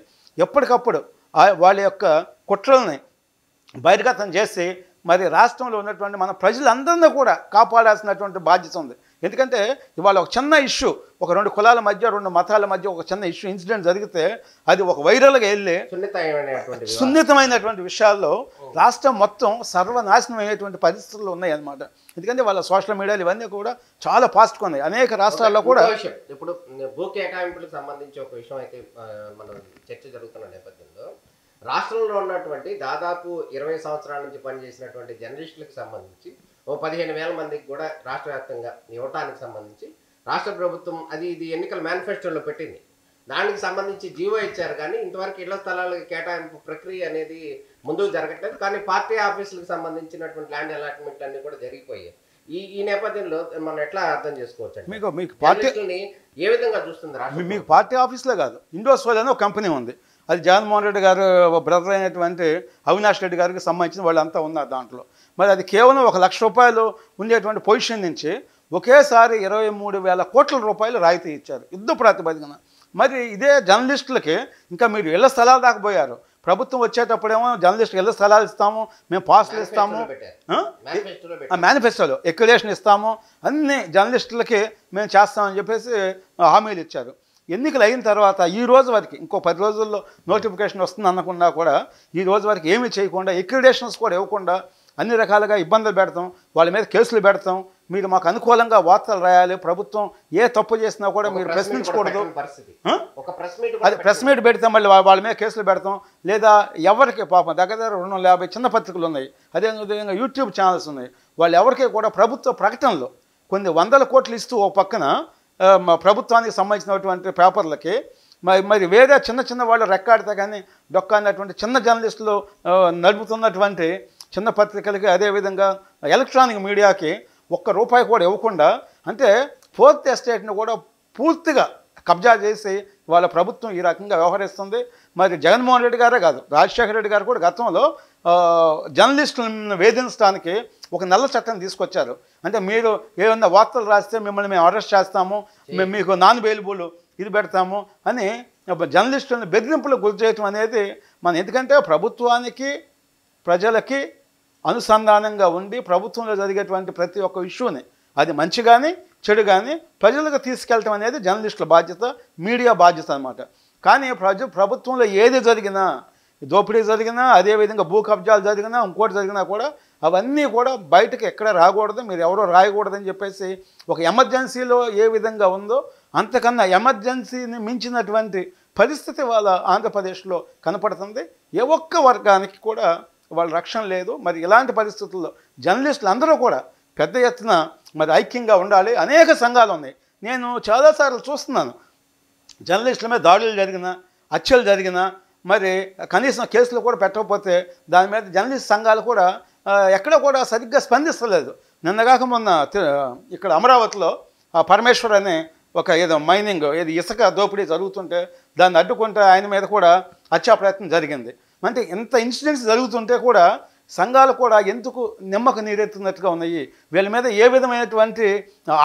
ఎప్పటికప్పుడు వాళ్ళ యొక్క కుట్రల్ని బహిర్గతం చేసి మరి రాష్ట్రంలో ఉన్నటువంటి మన ప్రజలందరినీ కూడా కాపాడాల్సినటువంటి బాధ్యత ఉంది. ఎందుకంటే ఇవాళ ఒక చిన్న ఇష్యూ, ఒక 2 కులాల మధ్య 2 మతాల మధ్య ఒక చిన్న ఇష్యూ ఇన్సిడెంట్ జరిగితే అది ఒక వైరల్గా వెళ్ళి సున్నితమైనటువంటి విషయాల్లో రాష్ట్రం మొత్తం సర్వనాశనం అయ్యేటువంటి పరిస్థితులు ఉన్నాయి అన్నమాట. ఎందుకంటే వాళ్ళ సోషల్ మీడియాలు ఇవన్నీ కూడా చాలా ఫాస్ట్గా ఉన్నాయి. అనేక రాష్ట్రాల్లో కూడా ఇప్పుడు భూ కేటాయింపులకు సంబంధించి ఒక విషయం అయితే మనం చర్చ జరుగుతున్న నేపథ్యంలో రాష్ట్రంలో ఉన్నటువంటి దాదాపు 20 సంవత్సరాల నుంచి పనిచేసినటువంటి జర్నలిస్టులకు సంబంధించి 15,000 మందికి కూడా రాష్ట్ర వ్యాప్తంగా ఇవ్వటానికి సంబంధించి రాష్ట్ర ప్రభుత్వం ఇది ఎన్నికల మేనిఫెస్టోలో పెట్టింది. దానికి సంబంధించి జీవో ఇచ్చారు, కానీ ఇంతవరకు ఇళ్ల స్థలాల కేటాయింపు ప్రక్రియ అనేది ముందుకు జరగట్లేదు. కానీ పార్టీ ఆఫీసులకు సంబంధించినటువంటి ల్యాండ్ అలాట్మెంట్ అన్ని కూడా జరిగిపోయాయి. ఈ నేపథ్యంలో మనం ఎట్లా అర్థం చేసుకోవచ్చు? మీకు పార్టీని ఏ విధంగా చూస్తుంది? మీకు పార్టీ ఆఫీసులో కాదు, ఇండోసోల్ అనే ఒక కంపెనీ ఉంది. అది జగన్మోహన్ రెడ్డి గారు బ్రదర్ అయినటువంటి అవినాష్ రెడ్డి గారికి సంబంధించిన వాళ్ళంతా ఉన్నారు దాంట్లో. మరి అది కేవలం 1 లక్ష రూపాయలు ఉండేటువంటి పొజిషన్ నుంచి ఒకేసారి 23,000 కోట్ల రూపాయలు రాయితీ ఇచ్చారు యుద్ధ ప్రాతిపదికన. మరి ఇదే జర్నలిస్టులకి ఇంకా మీరు ఇళ్ల స్థలాలు దాకపోయారు. ప్రభుత్వం వచ్చేటప్పుడేమో జర్నలిస్టులు ఇళ్ల స్థలాలు ఇస్తాము, మేము పాస్లు ఇస్తాము, మేనిఫెస్టోలో ఎక్విడేషన్ ఇస్తాము, అన్ని జర్నలిస్టులకి మేము చేస్తామని చెప్పేసి హామీలు ఇచ్చారు. ఎన్నికలు అయిన తర్వాత ఈ రోజు వరకు ఇంకో 10 రోజుల్లో నోటిఫికేషన్ వస్తుంది అనుకున్నా కూడా ఈ రోజు వరకు ఏమీ చేయకుండా ఎక్విడేషన్స్ కూడా ఇవ్వకుండా అన్ని రకాలుగా ఇబ్బందులు పెడతాం, వాళ్ళ మీద కేసులు పెడతాం, మీరు మాకు అనుకూలంగా వార్తలు రాయాలి, ప్రభుత్వం ఏ తప్పు చేసినా కూడా మీరు ప్రశ్నించకూడదు. అది ప్రెస్ మీట్ పెడితే మళ్ళీ వాళ్ళ మీద కేసులు పెడతాం. లేదా ఎవరికి పాపం దగ్గర 250 చిన్న పత్రికలు ఉన్నాయి, అదేవిధంగా యూట్యూబ్ ఛానల్స్ ఉన్నాయి, వాళ్ళు ఎవరికి కూడా ప్రభుత్వ ప్రకటనలు కొన్ని 100 కోట్లు ఇస్తూ ఓ పక్కన ప్రభుత్వానికి సంబంధించినటువంటి పేపర్లకి మరి వేరే చిన్న వాళ్ళు రెక్కాడితే కానీ డొక్కాడినటువంటి చిన్న జర్నలిస్టులు నడుపుతున్నటువంటి చిన్న పత్రికలకి అదేవిధంగా ఎలక్ట్రానిక్ మీడియాకి ₹1 కూడా ఇవ్వకుండా, అంటే 4th ఎస్టేట్ని కూడా పూర్తిగా కబ్జా చేసి వాళ్ళ ప్రభుత్వం ఈ రకంగా వ్యవహరిస్తుంది. మరి జగన్మోహన్ రెడ్డి గారే కాదు, రాజశేఖర రెడ్డి గారు కూడా గతంలో జర్నలిస్టులను వేధించడానికి ఒక నల్ల చట్టం తీసుకొచ్చారు. అంటే మీరు ఏమన్నా వార్తలు రాస్తే మిమ్మల్ని మేము అరెస్ట్ చేస్తాము, మేము మీకు నాన్ బెయిలబుల్ ఇది పెడతాము అని జర్నలిస్టులను బెదిరింపులకు గురి చేయటం అనేది ఎందుకంటే ప్రభుత్వానికి ప్రజలకి అనుసంధానంగా ఉండి ప్రభుత్వంలో జరిగేటువంటి ప్రతి ఒక్క ఇష్యూని అది మంచి కానీ చెడు కానీ ప్రజలకు తీసుకెళ్ళటం అనేది జర్నలిస్టుల బాధ్యత, మీడియా బాధ్యత అన్నమాట. కానీ ప్రభుత్వంలో ఏది జరిగినా, దోపిడీ జరిగినా, అదేవిధంగా భూ కబ్జాలు జరిగినా, ఇంకోటి జరిగినా కూడా అవన్నీ కూడా బయటకు ఎక్కడ రాకూడదు, మీరు ఎవరో రాయకూడదని చెప్పేసి ఒక ఎమర్జెన్సీలో ఏ విధంగా ఉందో అంతకన్నా ఎమర్జెన్సీని మించినటువంటి పరిస్థితి వాళ్ళ ఆంధ్రప్రదేశ్లో కనపడుతుంది. ఏ ఒక్క వర్గానికి కూడా వాళ్ళ రక్షణ లేదు. మరి ఇలాంటి పరిస్థితుల్లో జర్నలిస్టులు అందరూ కూడా పెద్ద ఎత్తున మరి ఐక్యంగా ఉండాలి. అనేక సంఘాలు ఉన్నాయి. నేను చాలాసార్లు చూస్తున్నాను, జర్నలిస్టుల మీద దాడులు జరిగినా, హత్యలు జరిగినా మరి కనీసం కేసులు కూడా పెట్టకపోతే దాని మీద జర్నలిస్ట్ సంఘాలు కూడా ఎక్కడ కూడా సరిగ్గా స్పందిస్తలేదు. నిన్నగాక మొన్న ఇక్కడ అమరావతిలో పరమేశ్వర్ అనే ఒక ఏదో మైనింగ్ ఇసుక దోపిడీ జరుగుతుంటే దాన్ని అడ్డుకుంటే ఆయన మీద కూడా హత్యా ప్రయత్నం జరిగింది. అంటే ఇంత ఇన్సిడెంట్స్ జరుగుతుంటే కూడా సంఘాలు కూడా ఎందుకు నిమ్మకు నీరెత్తున్నట్టుగా ఉన్నాయి. వీళ్ళ మీద ఏ విధమైనటువంటి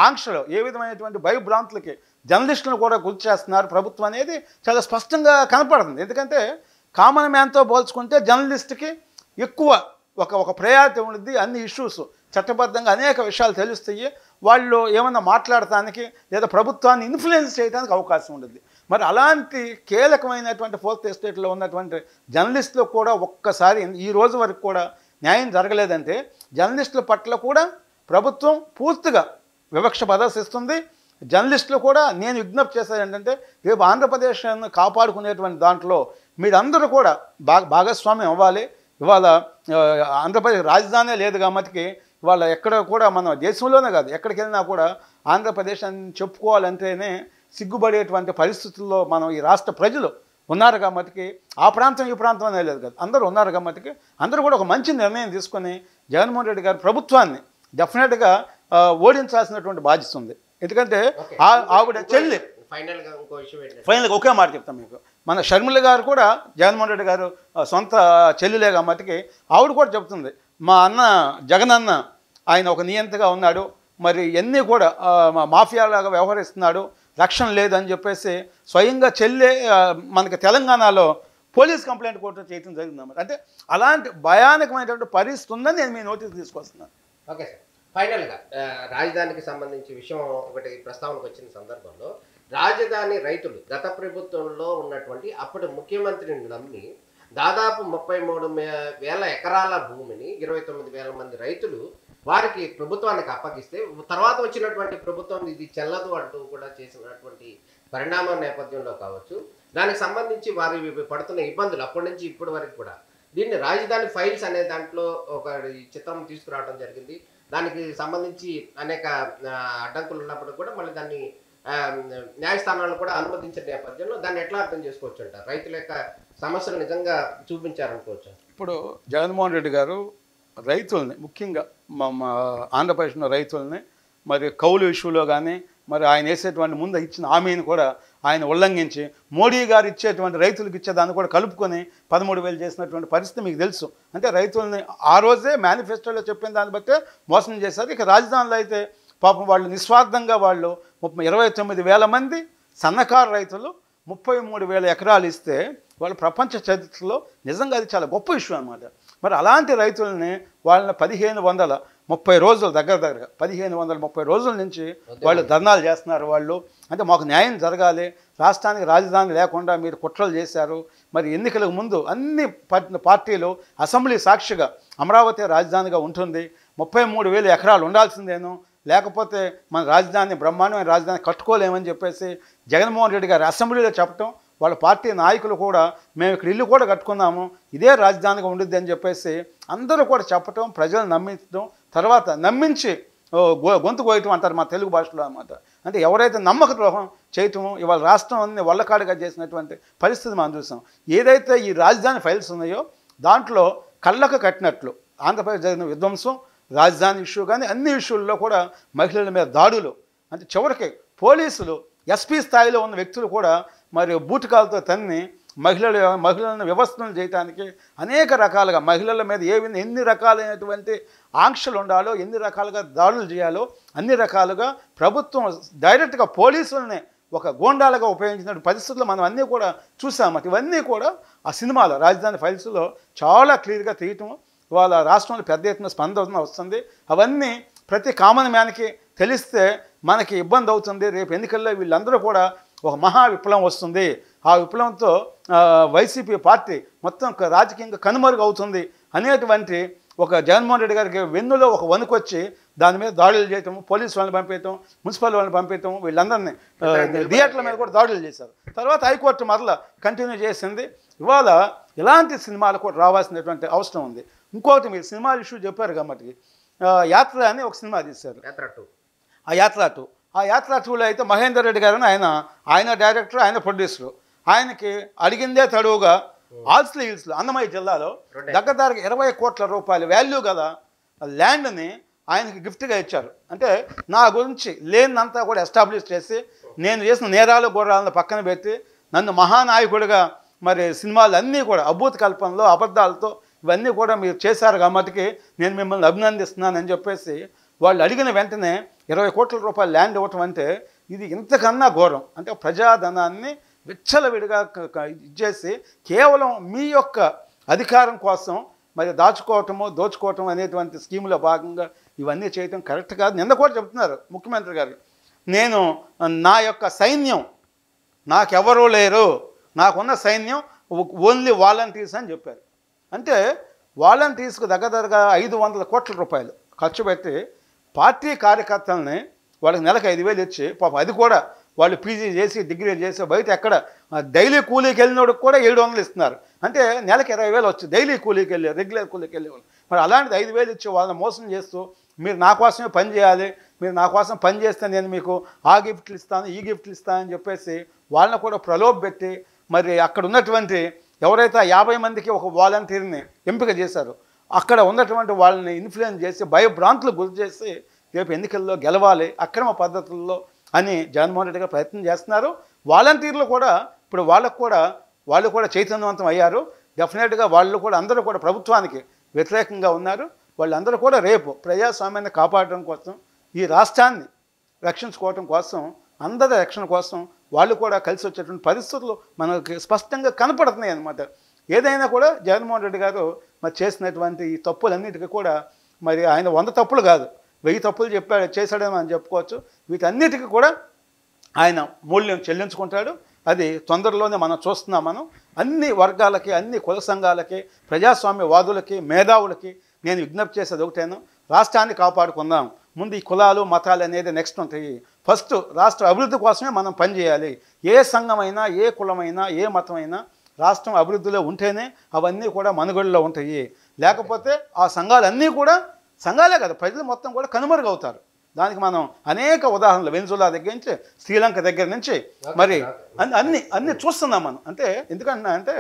ఆంక్షలు, ఏ విధమైనటువంటి భయభ్రాంతులకి జర్నలిస్టులను కూడా గుర్తు చేస్తున్నారు ప్రభుత్వం అనేది చాలా స్పష్టంగా కనపడుతుంది. ఎందుకంటే కామన్ మ్యాన్తో పోల్చుకుంటే జర్నలిస్ట్కి ఎక్కువ ఒక ప్రయారిటీ ఉంటుంది. అన్ని ఇష్యూస్ చట్టబద్ధంగా అనేక విషయాలు తెలుస్తాయి. వాళ్ళు ఏమన్నా మాట్లాడటానికి లేదా ప్రభుత్వాన్ని ఇన్ఫ్లుయెన్స్ చేయడానికి అవకాశం ఉంటుంది. మరి అలాంటి కీలకమైనటువంటి 4th ఎస్టేట్లో ఉన్నటువంటి జర్నలిస్టులు కూడా ఒక్కసారి ఈ రోజు వరకు కూడా న్యాయం జరగలేదంటే జర్నలిస్టుల పట్ల కూడా ప్రభుత్వం పూర్తిగా వివక్ష ప్రదర్శిస్తుంది. జర్నలిస్టులు కూడా నేను విజ్ఞప్తి చేసేది ఏంటంటే రేపు ఆంధ్రప్రదేశ్ను కాపాడుకునేటువంటి దాంట్లో మీరందరూ కూడా భాగస్వామ్యం అవ్వాలి. ఇవాళ ఆంధ్రప్రదేశ్ రాజధానే లేదు కాబట్టి ఇవాళ ఎక్కడ కూడా మన దేశంలోనే కాదు ఎక్కడికి వెళ్ళినా కూడా ఆంధ్రప్రదేశ్ అని చెప్పుకోవాలంటేనే సిగ్గుపడేటువంటి పరిస్థితుల్లో మనం ఈ రాష్ట్ర ప్రజలు ఉన్నారు కాబట్టి ఆ ప్రాంతం ఈ ప్రాంతం అనేది లేదు కదా, అందరూ ఉన్నారు కాబట్టి అందరూ కూడా ఒక మంచి నిర్ణయం తీసుకొని జగన్మోహన్ రెడ్డి గారి ప్రభుత్వాన్ని డెఫినెట్గా ఓడించాల్సినటువంటి బాధ్యత ఉంది. ఎందుకంటే ఆవిడ చెల్లి ఫైనల్గా ఒకే మాట చెప్తాం మీకు, మన షర్మిల గారు కూడా జగన్మోహన్ రెడ్డి గారు సొంత చెల్లిలే కాబట్టి ఆవిడ కూడా చెప్తుంది, మా అన్న జగన్ అన్న ఆయన ఒక నియంతగా ఉన్నాడు, మరి ఎన్ని కూడా మాఫియాలాగా వ్యవహరిస్తున్నాడు, రక్షణ లేదని చెప్పేసి స్వయంగా చెల్లె మనకి తెలంగాణలో పోలీస్ కంప్లైంట్ కూడా చేయడం జరిగిందన్నమాట. అంటే అలాంటి భయానకమైనటువంటి పరిస్థితి ఉందని నేను మీ నోటీస్ తీసుకొస్తున్నాను. ఓకే సార్, ఫైనల్గా రాజధానికి సంబంధించి విషయం ఒకటి ప్రస్తావనకు వచ్చిన సందర్భంలో రాజధాని రైతులు గత ప్రభుత్వంలో ఉన్నటువంటి అప్పటి ముఖ్యమంత్రిని నమ్మి దాదాపు 33,000 ఎకరాల భూమిని 29,000 మంది రైతులు వారికి ప్రభుత్వానికి అప్పగిస్తే తర్వాత వచ్చినటువంటి ప్రభుత్వం ఇది చెల్లదు అంటూ కూడా చేసినటువంటి పరిణామం నేపథ్యంలో కావచ్చు, దానికి సంబంధించి వారి పడుతున్న ఇబ్బందులు అప్పటి నుంచి ఇప్పటి వరకు కూడా దీన్ని రాజధాని ఫైల్స్ అనే దాంట్లో ఒక చిత్రం తీసుకురావడం జరిగింది. దానికి సంబంధించి అనేక అడ్డంకులు ఉన్నప్పుడు కూడా మళ్ళీ దాన్ని న్యాయస్థానాలు కూడా అనుమతించిన నేపథ్యంలో దాన్ని ఎట్లా అర్థం చేసుకోవచ్చు అంటారు? రైతుల యొక్క సమస్యలు నిజంగా చూపించారనుకోవచ్చు. ఇప్పుడు జగన్మోహన్ రెడ్డి గారు రైతుల్ని ముఖ్యంగా మా ఆంధ్రప్రదేశ్లో రైతుల్ని మరి కౌలు ఇష్యూలో కానీ మరి ఆయన వేసేటువంటి ముందు ఇచ్చిన హామీని కూడా ఆయన ఉల్లంఘించి మోడీ గారు ఇచ్చేటువంటి రైతులకు ఇచ్చేదాన్ని కూడా కలుపుకొని 13,000 చేసినటువంటి పరిస్థితి మీకు తెలుసు. అంటే రైతుల్ని ఆ రోజే మేనిఫెస్టోలో చెప్పిన దాన్ని బట్టే మోసం చేశారు. ఇక రాజధానిలో అయితే పాపం వాళ్ళు నిస్వార్థంగా వాళ్ళు 29,000 మంది సన్నకారు రైతులు 33,000 ఎకరాలు ఇస్తే వాళ్ళు ప్రపంచ చరిత్రలో నిజంగా అది చాలా గొప్ప ఇష్యూ అనమాట. మరి అలాంటి రైతులని వాళ్ళని 1,530 రోజులు దగ్గరగా 1,530 రోజుల నుంచి వాళ్ళు ధర్నాలు చేస్తున్నారు. వాళ్ళు అంటే మాకు న్యాయం జరగాలి, రాష్ట్రానికి రాజధాని లేకుండా మీరు కుట్రలు చేశారు. మరి ఎన్నికలకు ముందు అన్ని పార్టీలు అసెంబ్లీ సాక్షిగా అమరావతి రాజధానిగా ఉంటుంది, 33,000 ఎకరాలు ఉండాల్సిందేను, లేకపోతే మన రాజధాని బ్రహ్మాండమైన రాజధాని కట్టుకోలేమని చెప్పేసి జగన్మోహన్ రెడ్డి గారు అసెంబ్లీలో చెప్పటం, వాళ్ళ పార్టీ నాయకులు కూడా మేము ఇక్కడ ఇల్లు కూడా కట్టుకున్నాము, ఇదే రాజధానిగా ఉండిద్ది అని చెప్పేసి అందరూ కూడా చెప్పటం, ప్రజలు నమ్మించడం, తర్వాత నమ్మించి గొంతు కోయటం అంటారు మా తెలుగు భాషలో అన్నమాట. అంటే ఎవరైతే నమ్మక ద్రోహం చేయటము ఇవాళ రాష్ట్రం అన్ని వల్లకాడుగా చేసినటువంటి పరిస్థితి మనం చూసాం. ఏదైతే ఈ రాజధాని ఫైల్స్ ఉన్నాయో దాంట్లో కళ్ళకు కట్టినట్లు ఆంధ్రప్రదేశ్ జరిగిన విధ్వంసం, రాజధాని ఇష్యూ కానీ అన్ని ఇష్యూల్లో కూడా మహిళల మీద దాడులు, అంటే చివరికి పోలీసులు ఎస్పీ స్థాయిలో ఉన్న వ్యక్తులు కూడా మరి బూటకాలతో తన్ని మహిళలను వ్యవస్థను చేయడానికి అనేక రకాలుగా మహిళల మీద ఎన్ని రకాలైనటువంటి ఆంక్షలు ఉండాలో, ఎన్ని రకాలుగా దాడులు చేయాలో అన్ని రకాలుగా ప్రభుత్వం డైరెక్ట్గా పోలీసులనే ఒక గోండాలుగా ఉపయోగించిన పరిస్థితులు మనం అన్నీ కూడా చూసామట. ఇవన్నీ కూడా ఆ సినిమాలో రాజధాని ఫైల్స్లో చాలా క్లియర్గా తీయటం, వాళ్ళ రాష్ట్రంలో పెద్ద ఎత్తున స్పందన వస్తుంది. అవన్నీ ప్రతి కామన్ మ్యాన్కి తెలిస్తే మనకి ఇబ్బంది అవుతుంది. రేపు ఎన్నికల్లో వీళ్ళందరూ కూడా ఒక మహా విప్లవం వస్తుంది, ఆ విప్లవంతో వైసీపీ పార్టీ మొత్తం రాజకీయంగా కనుమరుగు అవుతుంది అనేటువంటి ఒక జగన్మోహన్ రెడ్డి గారికి వెన్నులో ఒక వణుకొచ్చి దాని మీద దాడులు చేయటం, పోలీసు వాళ్ళని పంపించడం, మున్సిపల్ వాళ్ళని పంపించడం, వీళ్ళందరినీ థియేటర్ల మీద కూడా దాడులు చేశారు. తర్వాత హైకోర్టు మరలా కంటిన్యూ చేసింది. ఇవాళ ఇలాంటి సినిమాలు కూడా రావాల్సినటువంటి అవసరం ఉంది. ఇంకొకటి మీరు సినిమా ఇష్యూ చెప్పారు కాబట్టి యాత్ర అని ఒక సినిమా తీశారు, ఆ యాత్ర 2లో అయితే మహేందర్ రెడ్డి గారు ఆయన డైరెక్టర్, ఆయన ప్రొడ్యూసరు. ఆయనకి అడిగిందే తడువుగా ఆల్స్లీ హిల్స్లో అన్నమయ్య జిల్లాలో దగ్గరగా 20 కోట్ల రూపాయల వాల్యూ కదా ల్యాండ్ని ఆయనకి గిఫ్ట్గా ఇచ్చారు. అంటే నా గురించి లేనంతా కూడా ఎస్టాబ్లిష్ చేసి నేను చేసిన నేరాలు గోరాలను పక్కన పెట్టి నన్ను మహానాయకుడిగా మరి సినిమాలు అన్నీ కూడా అభూత కల్పనలో అబద్ధాలతో ఇవన్నీ కూడా మీరు చేశారు కాబట్టి నేను మిమ్మల్ని అభినందిస్తున్నానని చెప్పేసి వాళ్ళు అడిగిన వెంటనే 20 కోట్ల రూపాయల ల్యాండ్ ఇవ్వటం అంటే ఇది ఇంతకన్నా ఘోరం. అంటే ప్రజాధనాన్ని విచ్చలవిడిగా ఇచ్చేసి కేవలం మీ యొక్క అధికారం కోసం మరి దోచుకోవటం అనేటువంటి స్కీములో భాగంగా ఇవన్నీ చేయటం కరెక్ట్ కాదు. నిన్న కూడా చెప్తున్నారు ముఖ్యమంత్రి గారు, నేను నా యొక్క సైన్యం నాకెవరూ లేరు, నాకున్న సైన్యం ఓన్లీ వాలంటీర్స్ అని చెప్పారు. అంటే వాలంటీర్స్కి దగ్గరగా 500 కోట్ల రూపాయలు ఖర్చు పెట్టి పార్టీ కార్యకర్తలని వాళ్ళకి నెలకు 5,000 ఇచ్చి పాపం అది కూడా వాళ్ళు పీజీ చేసి డిగ్రీ చేసి బయట ఎక్కడ డైలీ కూలీకి వెళ్ళినోడికి కూడా 700 ఇస్తున్నారు. అంటే నెలకు 20,000 వచ్చి డైలీ కూలీకి వెళ్ళి రెగ్యులర్ కూలీకి వెళ్ళేవాళ్ళు. మరి అలాంటిది 5,000 ఇచ్చి వాళ్ళని మోసం చేస్తూ మీరు నా కోసమే పని చేయాలి, మీరు నా కోసం పని చేస్తే నేను మీకు ఆ గిఫ్ట్లు ఇస్తాను ఈ గిఫ్ట్లు ఇస్తానని చెప్పేసి వాళ్ళని కూడా ప్రలోభ పెట్టి మరి అక్కడ ఉన్నటువంటి ఎవరైతే 50 మందికి ఒక వాలంటీర్ని ఎంపిక చేశారో అక్కడ ఉన్నటువంటి వాళ్ళని ఇన్ఫ్లుయెన్స్ చేసి భయభ్రాంతులు గురి చేసి రేపు ఎన్నికల్లో గెలవాలి అక్రమ పద్ధతుల్లో అని జగన్మోహన్ రెడ్డి గారు ప్రయత్నం చేస్తున్నారు. వాలంటీర్లు కూడా ఇప్పుడు వాళ్ళు కూడా చైతన్యవంతం అయ్యారు. డెఫినెట్గా వాళ్ళు కూడా అందరూ కూడా ప్రభుత్వానికి వ్యతిరేకంగా ఉన్నారు. వాళ్ళందరూ కూడా రేపు ప్రజాస్వామ్యాన్ని కాపాడడం కోసం ఈ రాష్ట్రాన్ని రక్షించుకోవడం కోసం అందరి రక్షణ కోసం వాళ్ళు కూడా కలిసి వచ్చేటువంటి పరిస్థితులు మనకి స్పష్టంగా కనపడుతున్నాయి అన్నమాట. ఏదైనా కూడా జగన్మోహన్ రెడ్డి గారు మరి చేసినటువంటి ఈ తప్పులన్నిటికీ కూడా మరి ఆయన 100 తప్పులు కాదు 1000 తప్పులు చేశాడని మనం చెప్పుకోవచ్చు. వీటన్నిటికీ కూడా ఆయన మూల్యం చెల్లించుకుంటాడు. అది తొందరలోనే మనం చూస్తున్నాం. అన్ని వర్గాలకి అన్ని కుల సంఘాలకి ప్రజాస్వామ్యవాదులకి మేధావులకి నేను విజ్ఞప్తి చేసేది ఒకటేను, రాష్ట్రాన్ని కాపాడుకుందాం. ముందు ఈ కులాలు మతాలు అనేది నెక్స్ట్ ఉంటాయి. ఫస్ట్ రాష్ట్ర అభివృద్ధి కోసమే మనం పనిచేయాలి. ఏ సంఘమైనా ఏ కులమైనా ఏ మతమైనా రాష్ట్రం అభివృద్ధిలో ఉంటేనే అవన్నీ కూడా మనుగడలో ఉంటాయి. లేకపోతే ఆ సంఘాలన్నీ కూడా సంఘాలే కదా ప్రజలు మొత్తం కూడా కనుమరుగవుతారు. దానికి మనం అనేక ఉదాహరణలు వెనిజులా దగ్గర నుంచి శ్రీలంక దగ్గర నుంచి మరి అన్ని చూస్తున్నాం మనం. అంటే ఎందుకంటే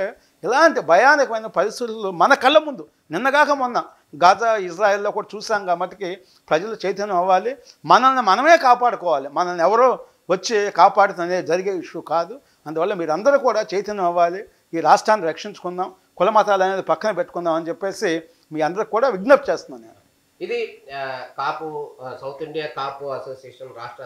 ఇలాంటి భయానకమైన పరిస్థితులు మన కళ్ళ ముందు నిన్నగాక మొన్న గాజా ఇజ్రాయెల్లో కూడా చూసాం. కాబట్టి ప్రజలు చైతన్యం అవ్వాలి. మనల్ని మనమే కాపాడుకోవాలి. మనల్ని ఎవరో వచ్చి కాపాడుతున్నది జరిగే ఇష్యూ కాదు. అందువల్ల మీరందరూ కూడా చైతన్యం అవ్వాలి. ఈ రాష్ట్రాన్ని రక్షించుకుందాం, కుల మతాలు అనేది పక్కన పెట్టుకుందాం అని చెప్పేసి మీ అందరికి కూడా విజ్ఞప్తి చేస్తున్నాను నేను. ఇది కాపు సౌత్ ఇండియా కాపు అసోసియేషన్ రాష్ట్ర